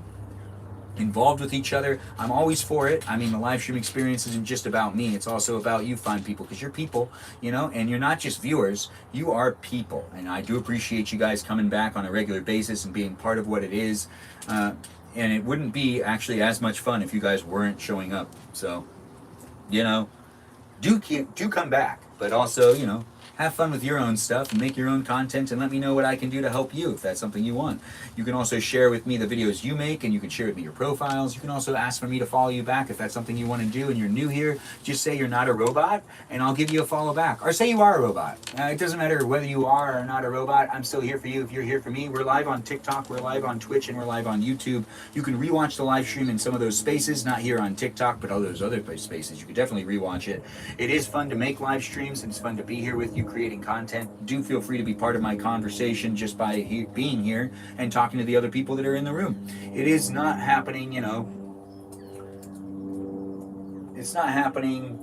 involved with each other, I'm always for it. I mean, the live stream experience isn't just about me, it's also about you fine people, because you're people, you know, and you're not just viewers, you are people. And I do appreciate you guys coming back on a regular basis and being part of what it is. And it wouldn't be actually as much fun if you guys weren't showing up. So, you know, do come back, but also, you know, have fun with your own stuff and make your own content, and let me know what I can do to help you if that's something you want. You can also share with me the videos you make, and you can share with me your profiles. You can also ask for me to follow you back if that's something you want to do and you're new here. Just say you're not a robot and I'll give you a follow back. Or say you are a robot. It doesn't matter whether you are or not a robot. I'm still here for you if you're here for me. We're live on TikTok, we're live on Twitch, and we're live on YouTube. You can rewatch the live stream in some of those spaces, not here on TikTok, but all those other spaces. You can definitely rewatch it. It is fun to make live streams, and it's fun to be here with you creating content. Do feel free to be part of my conversation just by being here and talking to the other people that are in the room. It is not happening, you know, it's not happening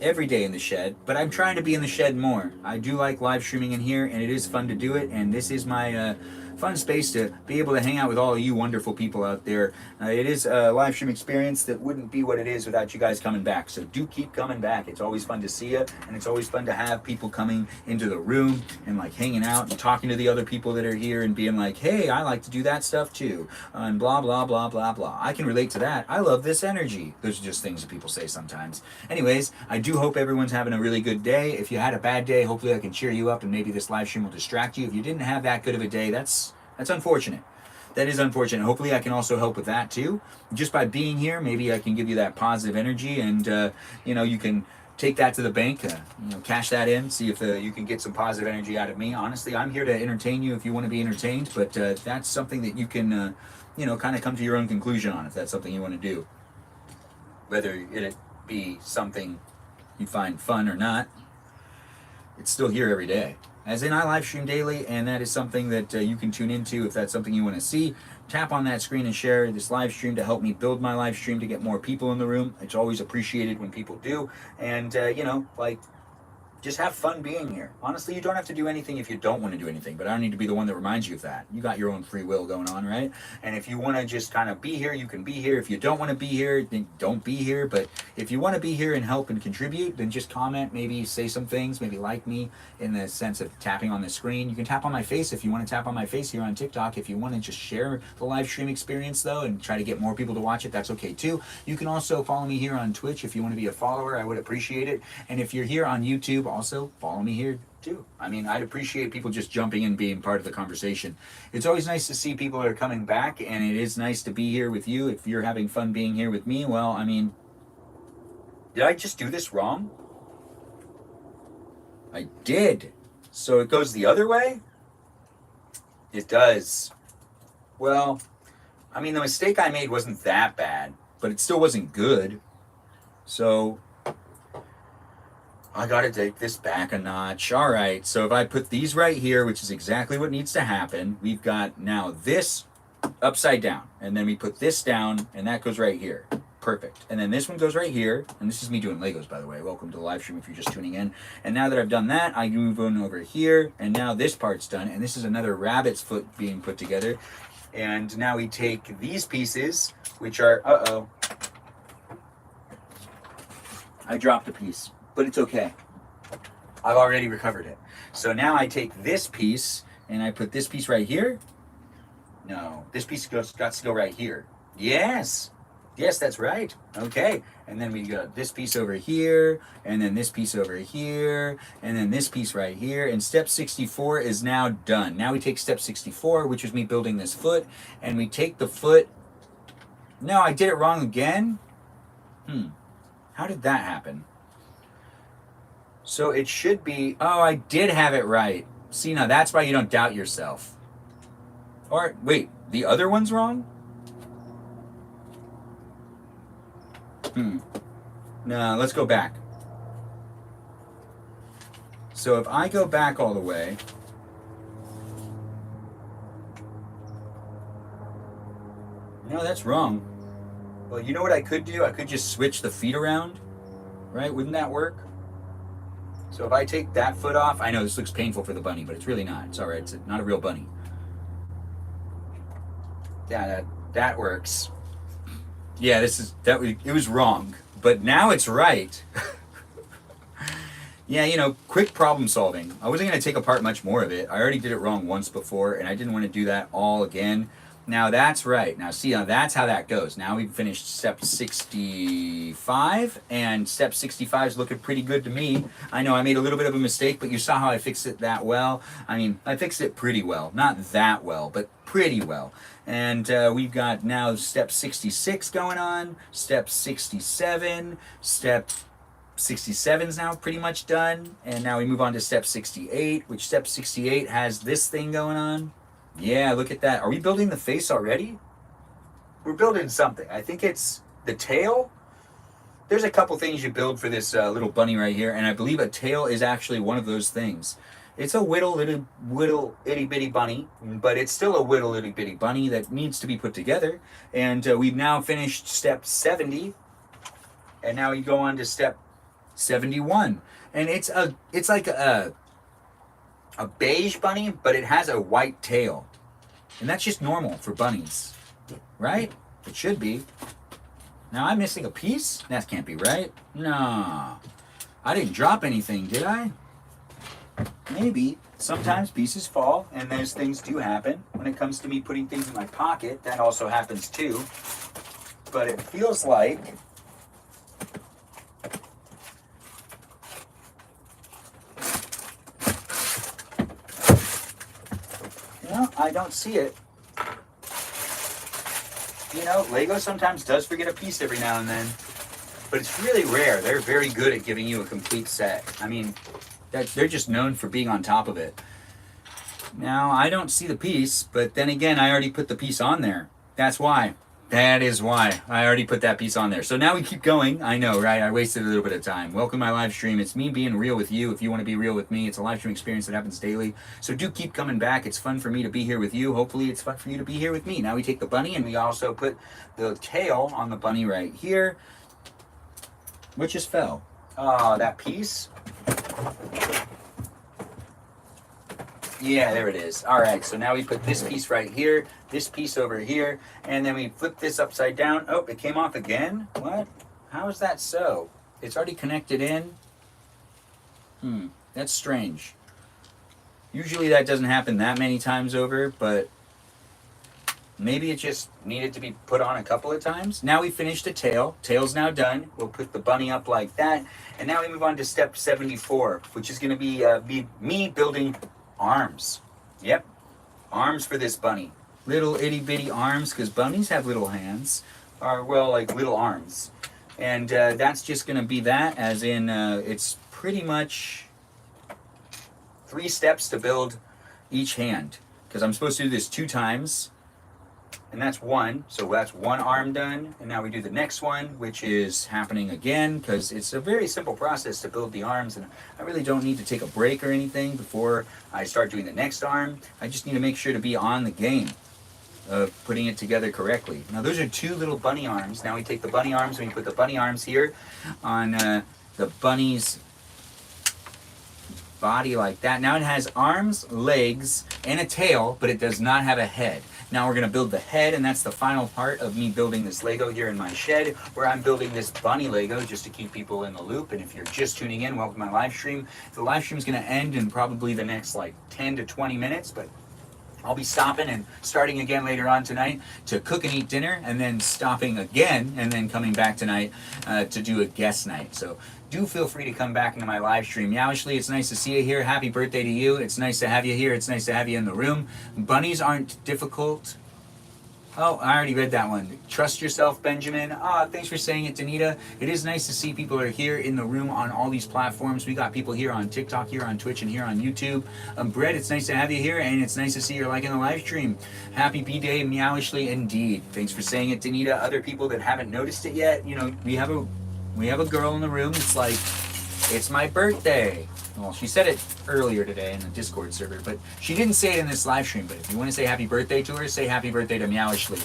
every day in the shed, but I'm trying to be in the shed more. I do like live streaming in here, and it is fun to do it, and this is my fun space to be able to hang out with all of you wonderful people out there. It is a live stream experience that wouldn't be what it is without you guys coming back. So do keep coming back. It's always fun to see you, and it's always fun to have people coming into the room and like hanging out and talking to the other people that are here and being like, hey, I like to do that stuff too, and blah, blah, blah, blah, blah. I can relate to that. I love this energy. Those are just things that people say sometimes. Anyways, I do hope everyone's having a really good day. If you had a bad day, hopefully I can cheer you up, and maybe this live stream will distract you. If you didn't have that good of a day, that's unfortunate. That is unfortunate. Hopefully I can also help with that too. Just by being here, maybe I can give you that positive energy, and you know, you can take that to the bank, you know, cash that in, see if you can get some positive energy out of me. Honestly, I'm here to entertain you if you want to be entertained, but that's something that you can, you know, kind of come to your own conclusion on if that's something you want to do. Whether it be something you find fun or not, it's still here every day. As in, I live stream daily, and that is something that you can tune into if that's something you want to see. Tap on that screen and share this live stream to help me build my live stream to get more people in the room. It's always appreciated when people do. And, you know, like, just have fun being here. Honestly, you don't have to do anything if you don't want to do anything, but I don't need to be the one that reminds you of that. You got your own free will going on, right? And if you want to just kind of be here, you can be here. If you don't want to be here, then don't be here. But if you want to be here and help and contribute, then just comment, maybe say some things, maybe like me in the sense of tapping on the screen. You can tap on my face if you want to tap on my face here on TikTok. If you want to just share the live stream experience, though, and try to get more people to watch it, that's okay, too. You can also follow me here on Twitch if you want to be a follower. I would appreciate it. And if you're here on YouTube, also follow me here too. I mean, I'd appreciate people just jumping in, being part of the conversation. It's always nice to see people that are coming back, and it is nice to be here with you. If you're having fun being here with me, well, I mean, did I just do this wrong? I did. So it goes the other way? It does. Well, I mean, the mistake I made wasn't that bad, but it still wasn't good. So I gotta take this back a notch. All right, so if I put these right here, which is exactly what needs to happen, we've got now this upside down, and then we put this down, and that goes right here. Perfect. And then this one goes right here, and this is me doing Legos, by the way. Welcome to the live stream if you're just tuning in. And now that I've done that, I move on over here, and now this part's done, and this is another rabbit's foot being put together. And now we take these pieces, which are, I dropped a piece. But it's okay. I've already recovered it. So now I take this piece and I put this piece right here. No, this piece got to go right here. Yes. Yes, that's right. Okay. And then we got this piece over here, and then this piece over here, and then this piece right here. And step 64 is now done. Now we take step 64, which is me building this foot, and we take the foot. No, I did it wrong again. How did that happen? So it should be, oh, I did have it right. See, now that's why you don't doubt yourself. Or, wait, the other one's wrong? No, let's go back. So if I go back all the way, no, that's wrong. Well, you know what I could do? I could just switch the feet around, right? Wouldn't that work? So if I take that foot off, I know this looks painful for the bunny, but it's really not. It's all right. It's not a real bunny. Yeah, that works. Yeah, it was wrong, but now it's right. Yeah, you know, quick problem solving. I wasn't going to take apart much more of it. I already did it wrong once before, and I didn't want to do that all again. Now that's right. Now see, now that's how that goes. Now we've finished step 65, and step 65 is looking pretty good to me. I know I made a little bit of a mistake, but you saw how I fixed it that well. I mean, I fixed it pretty well. Not that well, but pretty well. And we've got now step 66 going on, step 67, step 67 is now pretty much done. And now we move on to step 68, which step 68 has this thing going on. Yeah, look at that. Are we building the face already? We're building something. I think it's the tail. There's a couple things you build for this little bunny right here, and I believe a tail is actually one of those things. It's a whittle itty bitty bunny, but it's still a whittle itty bitty bunny that needs to be put together. And we've now finished step 70, and now we go on to step 71, and it's like a beige bunny, but it has a white tail. And that's just normal for bunnies, right? It should be. Now I'm missing a piece? That can't be right. No. I didn't drop anything, did I? Maybe. Sometimes pieces fall, and those things do happen. When it comes to me putting things in my pocket, that also happens too. But it feels like I don't see it. You know, Lego sometimes does forget a piece every now and then, but it's really rare. They're very good at giving you a complete set. I mean, they're just known for being on top of it. Now, I don't see the piece, but then again, I already put the piece on there. That's why. That is why. I already put that piece on there. So now we keep going. I know, right? I wasted a little bit of time. Welcome to my live stream. It's me being real with you. If you want to be real with me, it's a live stream experience that happens daily. So do keep coming back. It's fun for me to be here with you. Hopefully it's fun for you to be here with me. Now we take the bunny and we also put the tail on the bunny right here. What just fell? Oh, that piece. Yeah, there it is. All right, so now we put this piece right here, this piece over here, and then we flip this upside down. Oh, it came off again? What? How is that so? It's already connected in? That's strange. Usually that doesn't happen that many times over, but maybe it just needed to be put on a couple of times. Now we finished the tail. Tail's now done. We'll put the bunny up like that. And now we move on to step 74, which is going to be me building arms. Yep. Arms for this bunny. Little itty bitty arms, because bunnies have little hands. Or, well, like little arms. And that's just going to be that, as in it's pretty much 3 steps to build each hand. Because I'm supposed to do this 2 times. And that's 1. So that's 1 arm done. And now we do the next one, which is happening again, because it's a very simple process to build the arms. And I really don't need to take a break or anything before I start doing the next arm. I just need to make sure to be on the game of putting it together correctly. Now those are 2 little bunny arms. Now we take the bunny arms and we put the bunny arms here on the bunny's body like that. Now it has arms, legs, and a tail, but it does not have a head. Now we're going to build the head, and that's the final part of me building this Lego here in my shed, where I'm building this bunny Lego just to keep people in the loop. And if you're just tuning in, welcome to my live stream. The live stream is going to end in probably the next like 10 to 20 minutes, but I'll be stopping and starting again later on tonight to cook and eat dinner, and then stopping again, and then coming back tonight to do a guest night. So do feel free to come back into my live stream. Yowishly, it's nice to see you here. Happy birthday to you. It's nice to have you here. It's nice to have you in the room. Bunnies aren't difficult. Oh, I already read that one. Trust yourself, Benjamin. Thanks for saying it, Danita. It is nice to see people are here in the room on all these platforms. We got people here on TikTok, here on Twitch, and here on YouTube. Brett, it's nice to have you here, and it's nice to see you're liking the live stream. Happy B-Day, Meowishly, indeed. Thanks for saying it, Danita. Other people that haven't noticed it yet, we have a girl in the room. It's like, it's my birthday. Well, she said it earlier today in the Discord server, but she didn't say it in this live stream. But if you want to say happy birthday to her, say happy birthday to Meowishly.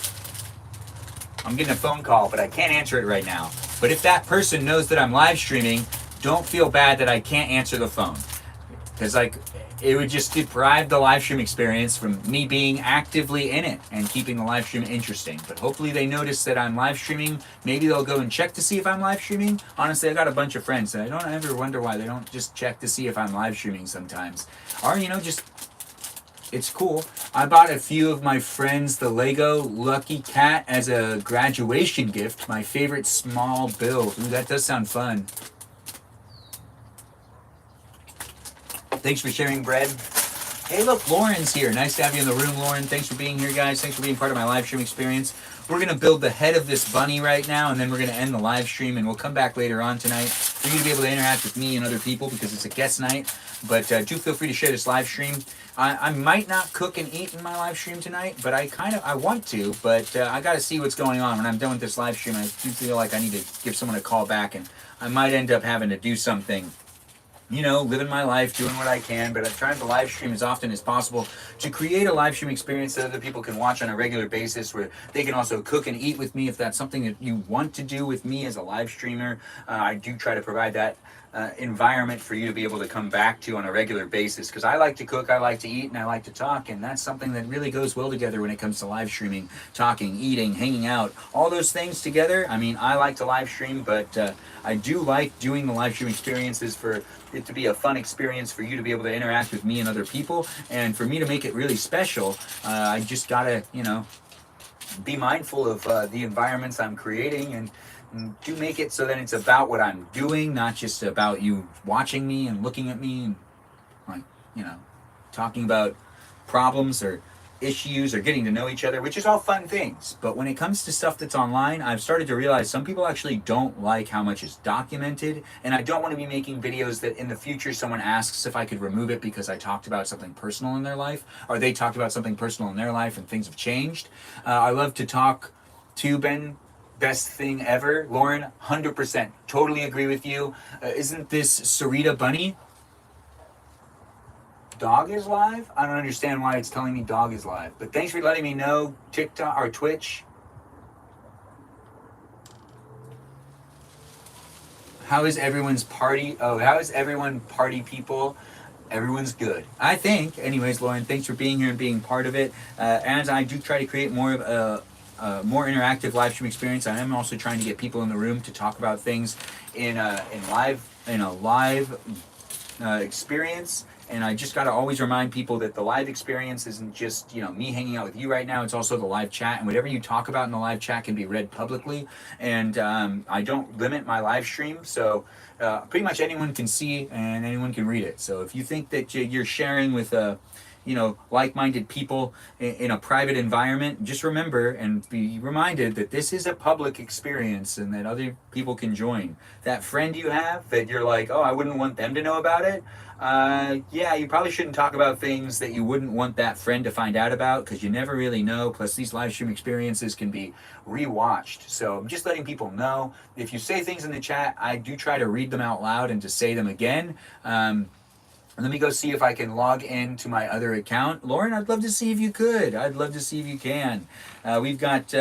I'm getting a phone call, but I can't answer it right now. But if that person knows that I'm live streaming, don't feel bad that I can't answer the phone. Because, it would just deprive the live stream experience from me being actively in it and keeping the live stream interesting. But hopefully they notice that I'm live streaming. Maybe they'll go and check to see if I'm live streaming. Honestly, I got a bunch of friends that I don't ever wonder why they don't just check to see if I'm live streaming sometimes. Or, just, it's cool. I bought a few of my friends the Lego Lucky Cat as a graduation gift. My favorite small build. Ooh, that does sound fun. Thanks for sharing, Bread. Hey, look, Lauren's here. Nice to have you in the room, Lauren. Thanks for being here, guys. Thanks for being part of my live stream experience. We're going to build the head of this bunny right now, and then we're going to end the live stream, and we'll come back later on tonight for you to be able to interact with me and other people because it's a guest night. But do feel free to share this live stream. I might not cook and eat in my live stream tonight, but I want to, but I got to see what's going on. When I'm done with this live stream, I do feel like I need to give someone a call back, and I might end up having to do something. Living my life, doing what I can, but I'm trying to live stream as often as possible to create a live stream experience that other people can watch on a regular basis where they can also cook and eat with me if that's something that you want to do with me as a live streamer. I do try to provide that environment for you to be able to come back to on a regular basis because I like to cook, I like to eat, and I like to talk, and that's something that really goes well together when it comes to live streaming, talking, eating, hanging out, all those things together. I mean, I like to live stream, but I do like doing the live stream experiences for it to be a fun experience for you to be able to interact with me and other people, and for me to make it really special, I just gotta, be mindful of the environments I'm creating and do make it so that it's about what I'm doing, not just about you watching me and looking at me and talking about problems or issues or getting to know each other, which is all fun things. But when it comes to stuff that's online, I've started to realize some people actually don't like how much is documented, and I don't want to be making videos that in the future someone asks if I could remove it because I talked about something personal in their life, or they talked about something personal in their life and things have changed. I love to talk to Ben. Best thing ever. Lauren, 100%. Totally agree with you. Isn't this Sarita Bunny? Dog is live? I don't understand why it's telling me dog is live. But thanks for letting me know, TikTok or Twitch. How is everyone's party? Oh, how is everyone party people? Everyone's good, I think. Anyways, Lauren, thanks for being here and being part of it. As I do try to create more of a more interactive live stream experience, I am also trying to get people in the room to talk about things in a live experience. And I just got to always remind people that the live experience isn't just, me hanging out with you right now. It's also the live chat. And whatever you talk about in the live chat can be read publicly. And I don't limit my live stream. So pretty much anyone can see and anyone can read it. So if you think that you're sharing with like-minded people in a private environment, just remember and be reminded that this is a public experience and that other people can join. That friend you have that you're like, oh, I wouldn't want them to know about it. You probably shouldn't talk about things that you wouldn't want that friend to find out about because you never really know. Plus, these live stream experiences can be rewatched. So I'm just letting people know. If you say things in the chat, I do try to read them out loud and to say them again. Let me go see if I can log in to my other account. Lauren, I'd love to see if you could. I'd love to see if you can. We've got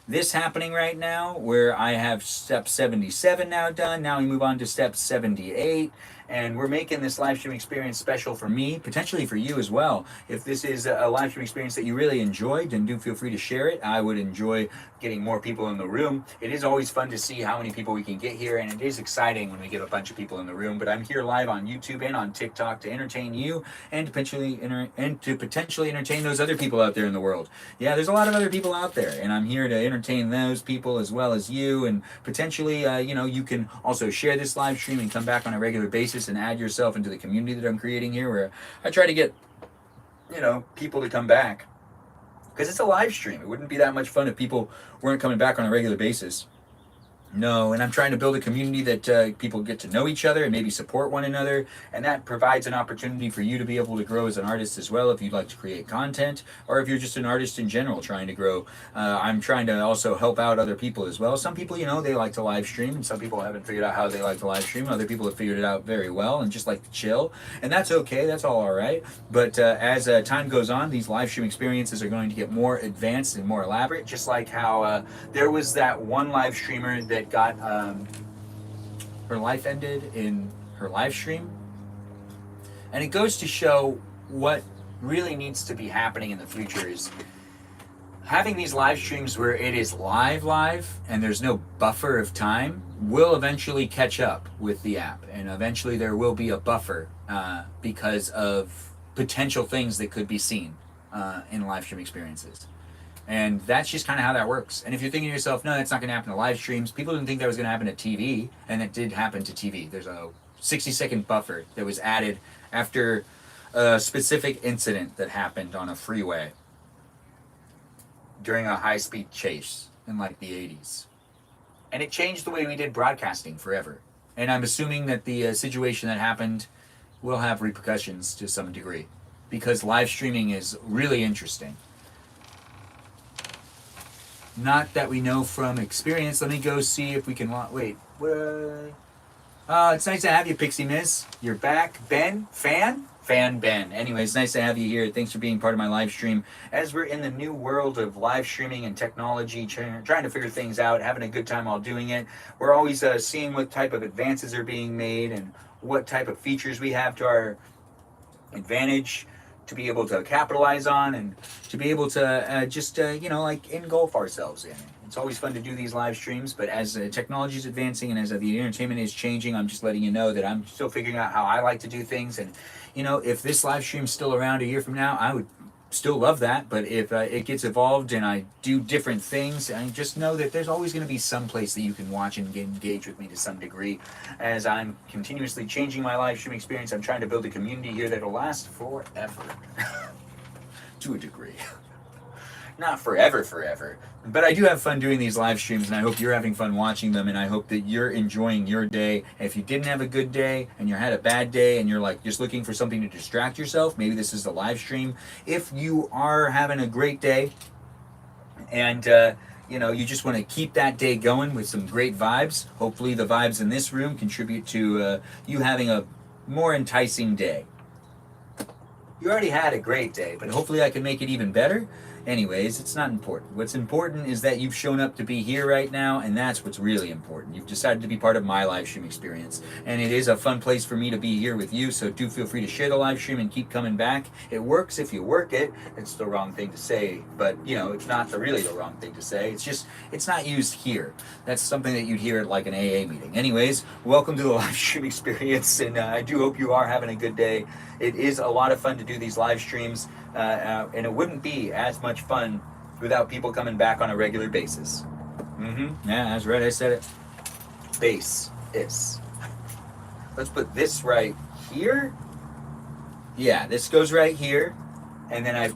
this happening right now where I have step 77 now done. Now we move on to step 78. And we're making this live stream experience special for me, potentially for you as well. If this is a live stream experience that you really enjoyed, then do feel free to share it. I would enjoy getting more people in the room. It is always fun to see how many people we can get here, and it is exciting when we get a bunch of people in the room. But I'm here live on YouTube and on TikTok to entertain you and to potentially entertain those other people out there in the world. Yeah, there's a lot of other people out there, and I'm here to entertain those people as well as you. And potentially, you can also share this live stream and come back on a regular basis and add yourself into the community that I'm creating here, where I try to get, people to come back. Because it's a live stream. It wouldn't be that much fun if people weren't coming back on a regular basis. No, and I'm trying to build a community that people get to know each other and maybe support one another, and that provides an opportunity for you to be able to grow as an artist as well if you'd like to create content, or if you're just an artist in general trying to grow. I'm trying to also help out other people as well. Some people, they like to live stream, and some people haven't figured out how they like to live stream. Other people have figured it out very well and just like to chill, and that's okay. That's all right. But as time goes on, these live stream experiences are going to get more advanced and more elaborate, just like how there was that one live streamer that got her life ended in her live stream, and it goes to show what really needs to be happening in the future is having these live streams where it is live and there's no buffer of time will eventually catch up with the app, and eventually there will be a buffer because of potential things that could be seen in live stream experiences. And that's just kind of how that works. And if you're thinking to yourself, no, that's not going to happen to live streams, people didn't think that was going to happen to TV, and it did happen to TV. There's a 60-second buffer that was added after a specific incident that happened on a freeway during a high-speed chase in like the 80s. And it changed the way we did broadcasting forever. And I'm assuming that the situation that happened will have repercussions to some degree, because live streaming is really interesting. Not that we know from experience. Let me go see if we can... Wait. It's nice to have you, Pixie Miss. You're back. Ben? Fan Ben. Anyway, it's nice to have you here. Thanks for being part of my live stream. As we're in the new world of live streaming and technology, trying to figure things out, having a good time while doing it, we're always seeing what type of advances are being made and what type of features we have to our advantage to be able to capitalize on and to be able to just engulf ourselves in it. It's always fun to do these live streams, but as technology is advancing and as the entertainment is changing, I'm just letting you know that I'm still figuring out how I like to do things. And, if this live stream's still around a year from now, I would still love that. But if it gets evolved and I do different things, I just know that there's always going to be some place that you can watch and engage with me to some degree. As I'm continuously changing my live stream experience, I'm trying to build a community here that'll last forever. To a degree. Not forever. But I do have fun doing these live streams, and I hope you're having fun watching them, and I hope that you're enjoying your day. And if you didn't have a good day, and you had a bad day, and you're like just looking for something to distract yourself, maybe this is the live stream. If you are having a great day, and you just want to keep that day going with some great vibes, hopefully the vibes in this room contribute to you having a more enticing day. You already had a great day, but hopefully I can make it even better. Anyways, it's not important. What's important is that you've shown up to be here right now, and that's what's really important. You've decided to be part of my live stream experience, and it is a fun place for me to be here with you, so do feel free to share the live stream and keep coming back. It works if you work it. It's the wrong thing to say, but, it's not really the wrong thing to say. It's just, it's not used here. That's something that you'd hear at like an AA meeting. Anyways, welcome to the live stream experience, and I do hope you are having a good day. It is a lot of fun to do these live streams, and it wouldn't be as much fun without people coming back on a regular basis. Yeah, that's right, I said it. Basis. Let's put this right here. Yeah, this goes right here. And then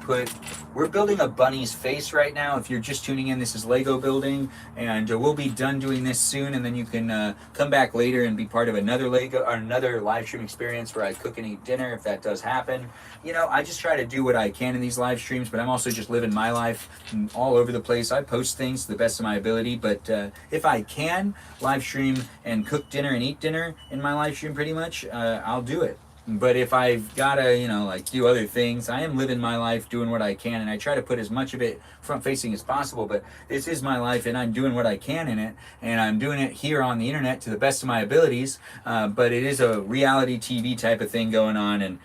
we're building a bunny's face right now. If you're just tuning in, this is Lego building, and we'll be done doing this soon, and then you can come back later and be part of another live stream experience where I cook and eat dinner, if that does happen. I just try to do what I can in these live streams, but I'm also just living my life all over the place. I post things to the best of my ability, but if I can live stream and cook dinner and eat dinner in my live stream pretty much, I'll do it. But if I've got to, like do other things, I am living my life, doing what I can, and I try to put as much of it front facing as possible. But this is my life, and I'm doing what I can in it, and I'm doing it here on the internet to the best of my abilities. But it is a reality TV type of thing going on, and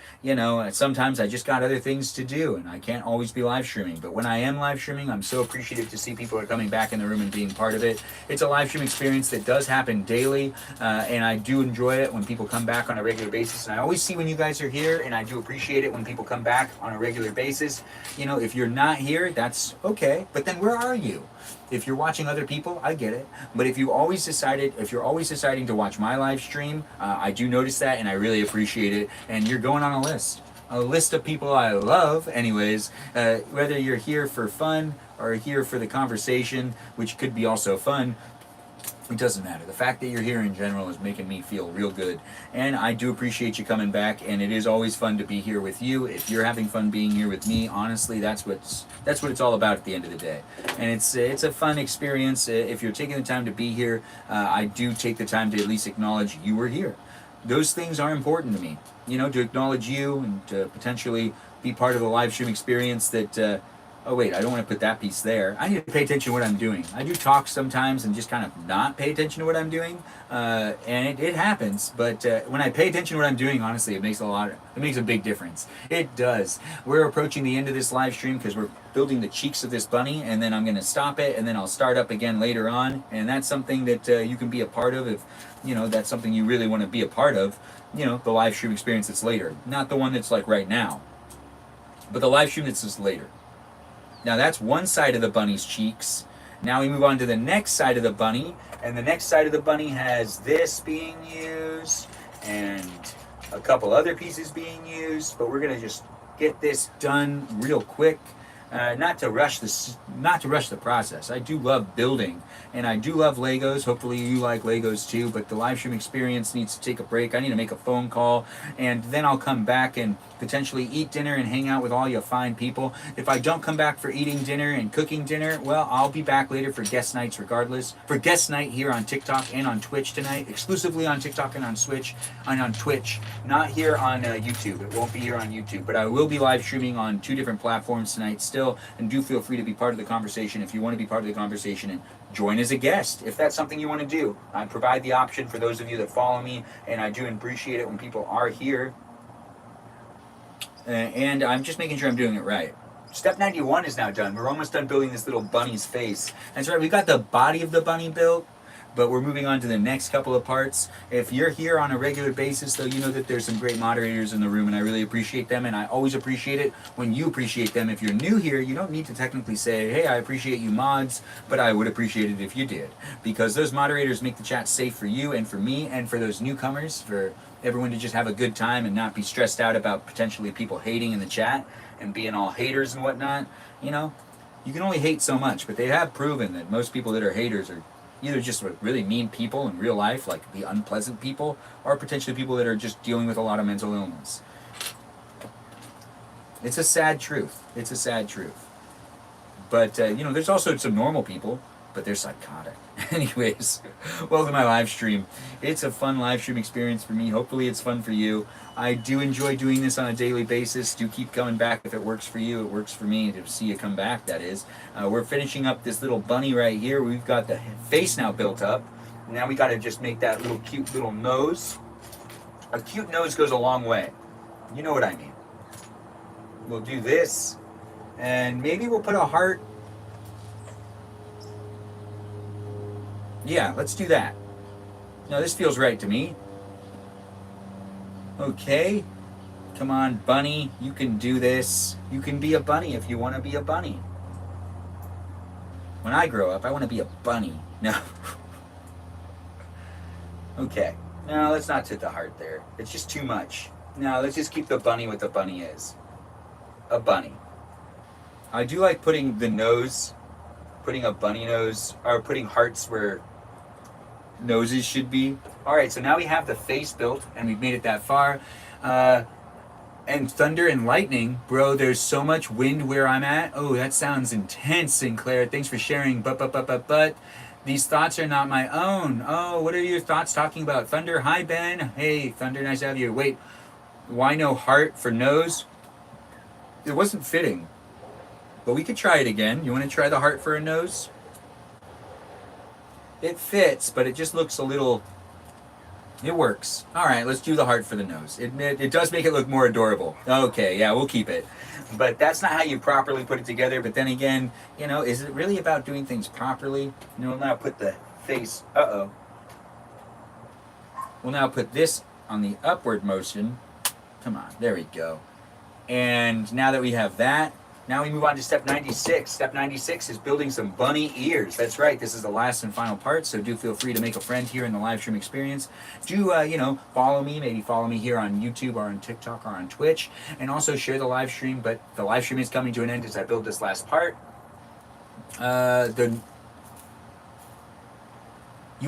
sometimes I just got other things to do, and I can't always be live streaming. But when I am live streaming, I'm so appreciative to see people are coming back in the room and being part of it. It's a live stream experience that does happen daily, and I do enjoy it when people come back on a regular basis. And I always see when you guys are here, and I do appreciate it when people come back on a regular basis. If you're not here, that's okay, but then where are you? If you're watching other people, I get it. But if you're always deciding to watch my live stream, I do notice that, and I really appreciate it. And you're going on a list of people I love anyways. Whether you're here for fun or here for the conversation, which could be also fun, it doesn't matter. The fact that you're here in general is making me feel real good. And I do appreciate you coming back, and it is always fun to be here with you. If you're having fun being here with me, honestly, that's what it's all about at the end of the day. And it's a fun experience. If you're taking the time to be here, I do take the time to at least acknowledge you were here. Those things are important to me. To acknowledge you and to potentially be part of the live stream experience that oh wait, I don't want to put that piece there. I need to pay attention to what I'm doing. I do talk sometimes and just kind of not pay attention to what I'm doing, and it happens. But when I pay attention to what I'm doing, honestly, it makes a big difference. It does. We're approaching the end of this live stream because we're building the cheeks of this bunny, and then I'm going to stop it, and then I'll start up again later on. And that's something that you can be a part of if that's something you really want to be a part of. The live stream experience that's later, not the one that's like right now, but the live stream that's just later. Now that's one side of the bunny's cheeks. Now we move on to the next side of the bunny, and the next side of the bunny has this being used and a couple other pieces being used, but we're gonna just get this done real quick. Not to rush the process. I do love building, and I do love Legos. Hopefully you like Legos too, but the live stream experience needs to take a break. I need to make a phone call, and then I'll come back and potentially eat dinner and hang out with all you fine people. If I don't come back for eating dinner and cooking dinner, well, I'll be back later for guest nights regardless. For guest night here on TikTok and on Twitch tonight, exclusively on TikTok and on Twitch, not here on YouTube. It won't be here on YouTube, but I will be live streaming on 2 different platforms tonight still, and do feel free to be part of the conversation if you want to be part of the conversation and join as a guest if that's something you want to do. I provide the option for those of you that follow me, and I do appreciate it when people are here. And I'm just making sure I'm doing it right. Step 91 is now done. We're almost done building this little bunny's face. That's right, we got the body of the bunny built, but we're moving on to the next couple of parts. If you're here on a regular basis, though, you know that there's some great moderators in the room, and I really appreciate them, and I always appreciate it when you appreciate them. If you're new here, you don't need to technically say, hey, I appreciate you mods, but I would appreciate it if you did, because those moderators make the chat safe for you and for me and for those newcomers, for everyone to just have a good time and not be stressed out about potentially people hating in the chat and being all haters and whatnot. You can only hate so much, but they have proven that most people that are haters are either just really mean people in real life, like the unpleasant people, or potentially people that are just dealing with a lot of mental illness. It's a sad truth. But, there's also some normal people, but they're psychotic. Anyways, welcome to my live stream. It's a fun live stream experience for me. Hopefully it's fun for you. I do enjoy doing this on a daily basis. Do keep coming back if it works for you. It works for me to see you come back, that is. We're finishing up this little bunny right here. We've got the face now built up. Now we got to just make that little cute little nose. A cute nose goes a long way. You know what I mean. We'll do this, and maybe we'll put a heart. Yeah, let's do that. No, this feels right to me. Okay. Come on, bunny. You can do this. You can be a bunny if you want to be a bunny. When I grow up, I want to be a bunny. No. Okay. No, let's not put the heart there. It's just too much. No, let's just keep the bunny what the bunny is. A bunny. I do like putting the nose, putting a bunny nose, or putting hearts where noses should be. Alright, so now we have the face built, and we've made it that far. And thunder and lightning, bro, there's so much wind where I'm at. Oh, that sounds intense, Sinclair. Thanks for sharing. But. These thoughts are not my own. Oh, what are your thoughts talking about? Thunder, hi, Ben. Hey, Thunder, nice to have you. Wait, Why no heart for nose? It wasn't fitting. But we could try it again. You want to try the heart for a nose? It fits, but it just looks a little... It works. All right, let's do the heart for the nose. It does make it look more adorable. Okay, yeah, we'll keep it. But that's not how you properly put it together. But then again, you know, is it really about doing things properly? We'll now put the face... Uh-oh. We'll now put this on the upward motion. Come on, there we go. And now that we have that, now we move on to step 96. Step 96 is building some bunny ears. That's right, this is the last and final part, so do feel free to make a friend here in the live stream experience. Do, follow me, maybe follow me here on YouTube or on TikTok or on Twitch, and also share the live stream, but the live stream is coming to an end as I build this last part. You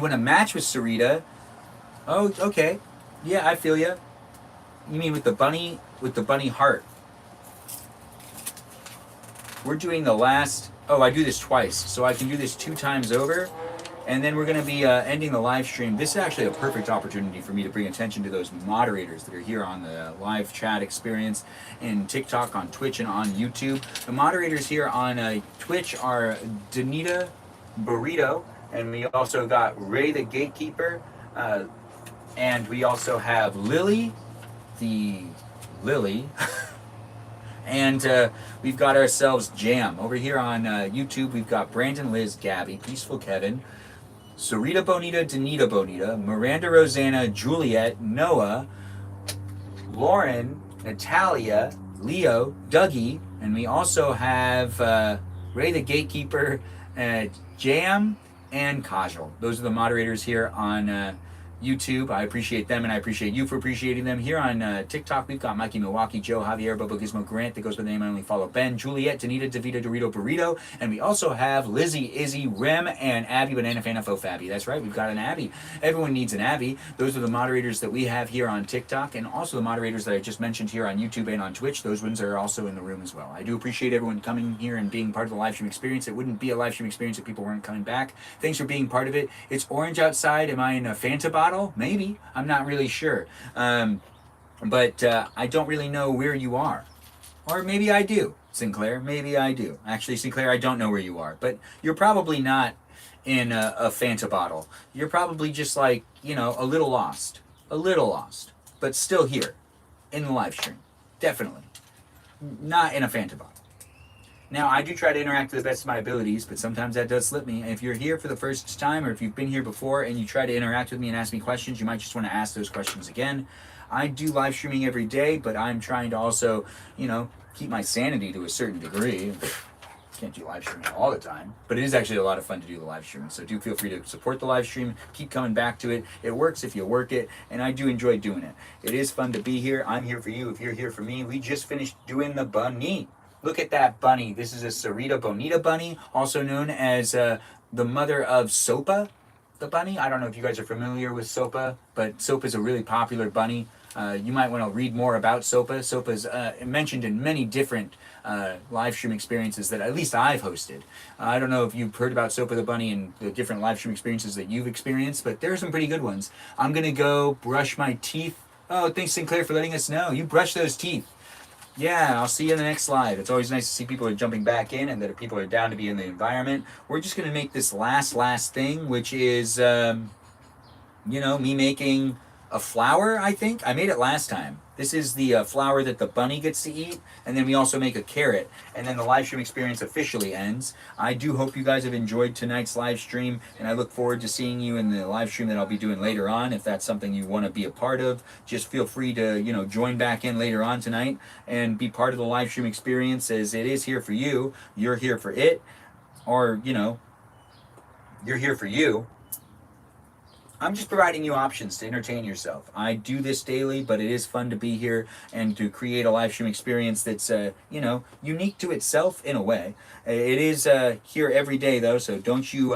want to match with Sarita? Oh, okay. Yeah, I feel ya. You mean with the bunny heart? We're doing the last... Oh, I do this twice, so I can do this 2 times over, and then we're going to be ending the live stream. This is actually a perfect opportunity for me to bring attention to those moderators that are here on the live chat experience in TikTok, on Twitch, and on YouTube. The moderators here on Twitch are Danita Burrito, and we also got Ray the Gatekeeper, and we also have Lily, and we've got ourselves Jam. Over here on YouTube, we've got Brandon, Liz, Gabby, Peaceful Kevin, Sarita Bonita, Danita Bonita, Miranda Rosanna, Juliet, Noah, Lauren, Natalia, Leo, Dougie, and we also have Ray the Gatekeeper, Jam, and Kajal. Those are the moderators here on YouTube. I appreciate them, and I appreciate you for appreciating them. Here on TikTok, we've got Mikey Milwaukee, Joe, Javier, Bobo Gizmo, Grant, that goes by the name I only follow, Ben, Juliet, Danita, Davita, Dorito, Burrito, and we also have Lizzie, Izzy, Rem, and Abby, Banana Fana, Fo Fabby. That's right, we've got an Abby. Everyone needs an Abby. Those are the moderators that we have here on TikTok, and also the moderators that I just mentioned here on YouTube and on Twitch. Those ones are also in the room as well. I do appreciate everyone coming here and being part of the live stream experience. It wouldn't be a live stream experience if people weren't coming back. Thanks for being part of it. It's orange outside. Am I in a Fanta bottle? Maybe. I'm not really sure. But I don't really know where you are. Or maybe I do, Sinclair. Maybe I do. Actually, Sinclair, I don't know where you are. But you're probably not in a Fanta bottle. You're probably just like, a little lost. A little lost. But still here in the live stream. Definitely. Not in a Fanta bottle. Now, I do try to interact to the best of my abilities, but sometimes that does slip me. And if you're here for the first time, or if you've been here before and you try to interact with me and ask me questions, you might just want to ask those questions again. I do live streaming every day, but I'm trying to also, keep my sanity to a certain degree. Can't do live streaming all the time, but it is actually a lot of fun to do the live streaming. So do feel free to support the live stream. Keep coming back to it. It works if you work it, and I do enjoy doing it. It is fun to be here. I'm here for you if you're here for me. We just finished doing the bunny. Look at that bunny. This is a Sarita Bonita bunny, also known as the mother of Sopa, the bunny. I don't know if you guys are familiar with Sopa, but Sopa is a really popular bunny. You might want to read more about Sopa. Sopa is mentioned in many different live stream experiences that at least I've hosted. I don't know if you've heard about Sopa the bunny and the different live stream experiences that you've experienced, but there are some pretty good ones. I'm going to go brush my teeth. Oh, thanks, Sinclair, for letting us know. You brush those teeth. Yeah, I'll see you in the next live. It's always nice to see people are jumping back in and that people are down to be in the environment. We're just going to make this last thing, which is, me making a flower, I think. I made it last time. This is the flower that the bunny gets to eat, and then we also make a carrot, and then the live stream experience officially ends. I do hope you guys have enjoyed tonight's live stream, and I look forward to seeing you in the live stream that I'll be doing later on. If that's something you want to be a part of, just feel free to, join back in later on tonight and be part of the live stream experience, as it is here for you. You're here for it, or, you're here for you. I'm just providing you options to entertain yourself. I do this daily, but it is fun to be here and to create a live stream experience that's, unique to itself in a way. It is here every day, though, so don't you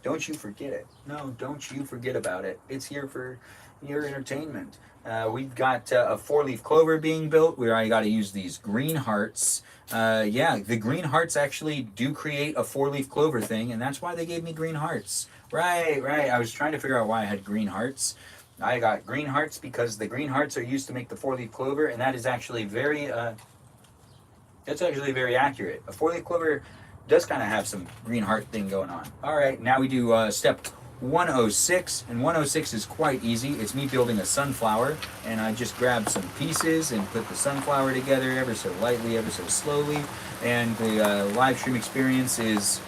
forget it. No, don't you forget about it. It's here for your entertainment. We've got a 4-leaf clover being built where I got to use these green hearts. The green hearts actually do create a 4-leaf clover thing, and that's why they gave me green hearts. Right. I was trying to figure out why I had green hearts. I got green hearts because the green hearts are used to make the 4-leaf clover, and that is actually that's actually very accurate. A 4-leaf clover does kind of have some green heart thing going on. All right, now we do step 106, and 106 is quite easy. It's me building a sunflower, and I just grab some pieces and put the sunflower together ever so lightly, ever so slowly, and the live stream experience is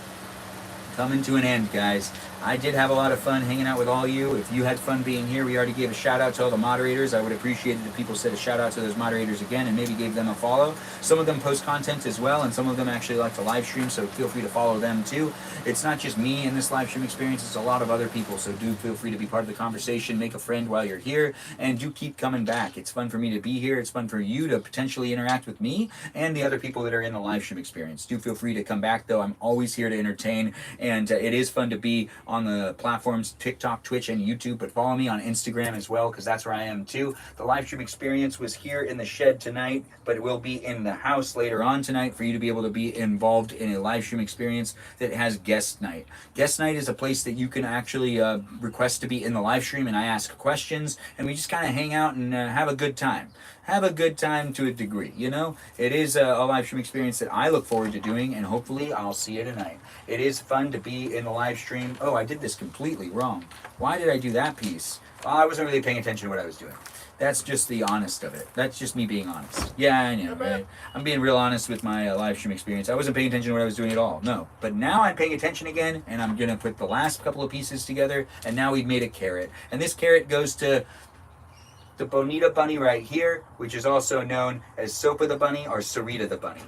coming to an end, guys. I did have a lot of fun hanging out with all you. If you had fun being here, we already gave a shout out to all the moderators. I would appreciate it if people said a shout out to those moderators again and maybe gave them a follow. Some of them post content as well, and some of them actually like to live stream, so feel free to follow them too. It's not just me in this live stream experience, it's a lot of other people, so do feel free to be part of the conversation, make a friend while you're here, and do keep coming back. It's fun for me to be here. It's fun for you to potentially interact with me and the other people that are in the live stream experience. Do feel free to come back, though. I'm always here to entertain, and it is fun to be on the platforms TikTok, Twitch, and YouTube, but follow me on Instagram as well, because that's where I am too. The live stream experience was here in the shed tonight, but it will be in the house later on tonight for you to be able to be involved in a live stream experience that has guest night. Guest night is a place that you can actually request to be in the live stream, and I ask questions, and we just kind of hang out and have a good time. Have a good time to a degree, you know? It is a live stream experience that I look forward to doing, and hopefully I'll see you tonight. It is fun to be in the live stream. Oh, I did this completely wrong. Why did I do that piece? Well, I wasn't really paying attention to what I was doing. That's just the honest of it. That's just me being honest. Yeah, I know, right? I'm being real honest with my live stream experience. I wasn't paying attention to what I was doing at all. No. But now I'm paying attention again, and I'm going to put the last couple of pieces together, and now we've made a carrot. And this carrot goes to the Bonita bunny right here, which is also known as Sopa the bunny or Sarita the bunny.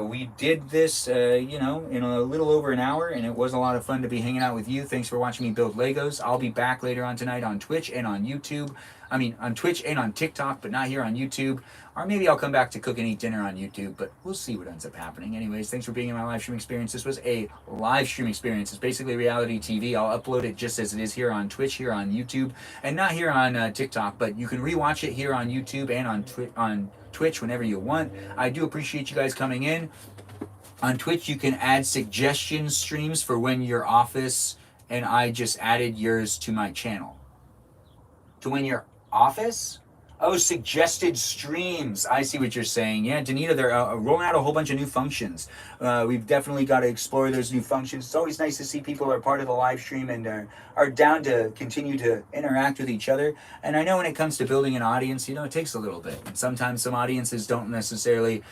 We did this, in a little over an hour, and it was a lot of fun to be hanging out with you. Thanks for watching me build Legos. I'll be back later on tonight on Twitch and on YouTube. On Twitch and on TikTok, but not here on YouTube. Or maybe I'll come back to cook and eat dinner on YouTube, but we'll see what ends up happening. Anyways, thanks for being in my live stream experience. This was a live stream experience. It's basically reality TV. I'll upload it just as it is here on Twitch, here on YouTube, and not here on TikTok, but you can rewatch it here on YouTube and on Twitch whenever you want. I do appreciate you guys coming in. On Twitch, you can add suggestion streams for when your office, and I just added yours to my channel. To when your office? Oh, suggested streams. I see what you're saying. Yeah, Danita, they're rolling out a whole bunch of new functions. We've definitely got to explore those new functions. It's always nice to see people are part of the live stream and are down to continue to interact with each other. And I know when it comes to building an audience, it takes a little bit. And sometimes some audiences don't necessarily,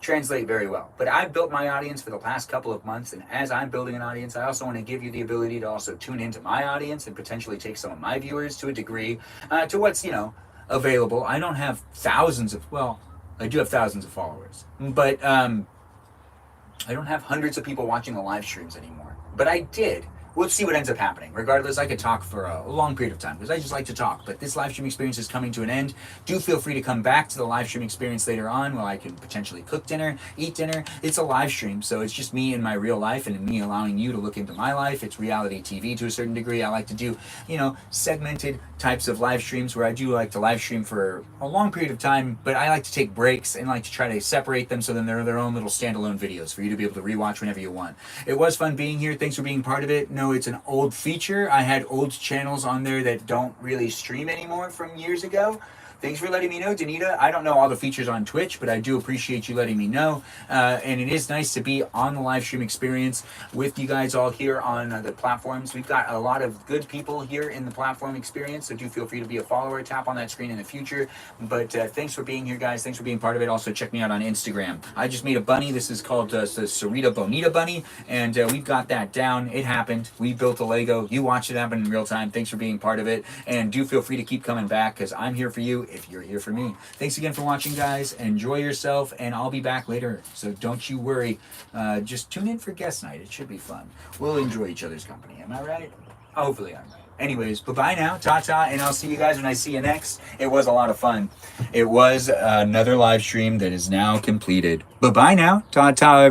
translate very well. But I've built my audience for the past couple of months, and as I'm building an audience, I also want to give you the ability to also tune into my audience and potentially take some of my viewers to a degree to what's, available. I don't have I do have thousands of followers, but I don't have hundreds of people watching the live streams anymore. But I did. We'll see what ends up happening. Regardless, I could talk for a long period of time because I just like to talk. But this live stream experience is coming to an end. Do feel free to come back to the live stream experience later on where I can potentially cook dinner, eat dinner. It's a live stream, so it's just me in my real life and me allowing you to look into my life. It's reality TV to a certain degree. I like to do, segmented types of live streams where I do like to live stream for a long period of time, but I like to take breaks and like to try to separate them so then they're their own little standalone videos for you to be able to rewatch whenever you want. It was fun being here. Thanks for being part of it. No, it's an old feature. I had old channels on there that don't really stream anymore from years ago. Thanks for letting me know, Danita. I don't know all the features on Twitch, but I do appreciate you letting me know. And it is nice to be on the live stream experience with you guys all here on the platforms. We've got a lot of good people here in the platform experience, so do feel free to be a follower. Tap on that screen in the future. But thanks for being here, guys. Thanks for being part of it. Also, check me out on Instagram. I just made a bunny. This is called the Sarita Bonita bunny, and we've got that down. It happened. We built a Lego. You watched it happen in real time. Thanks for being part of it, and do feel free to keep coming back because I'm here for you if you're here for me. Thanks again for watching, guys. Enjoy yourself, and I'll be back later, so don't you worry. Just tune in for guest night. It should be fun. We'll enjoy each other's company. Am I right? Hopefully I'm right. Anyways, bye-bye now. Ta-ta, and I'll see you guys when I see you next. It was a lot of fun. It was another live stream that is now completed. Bye-bye now. Ta-ta.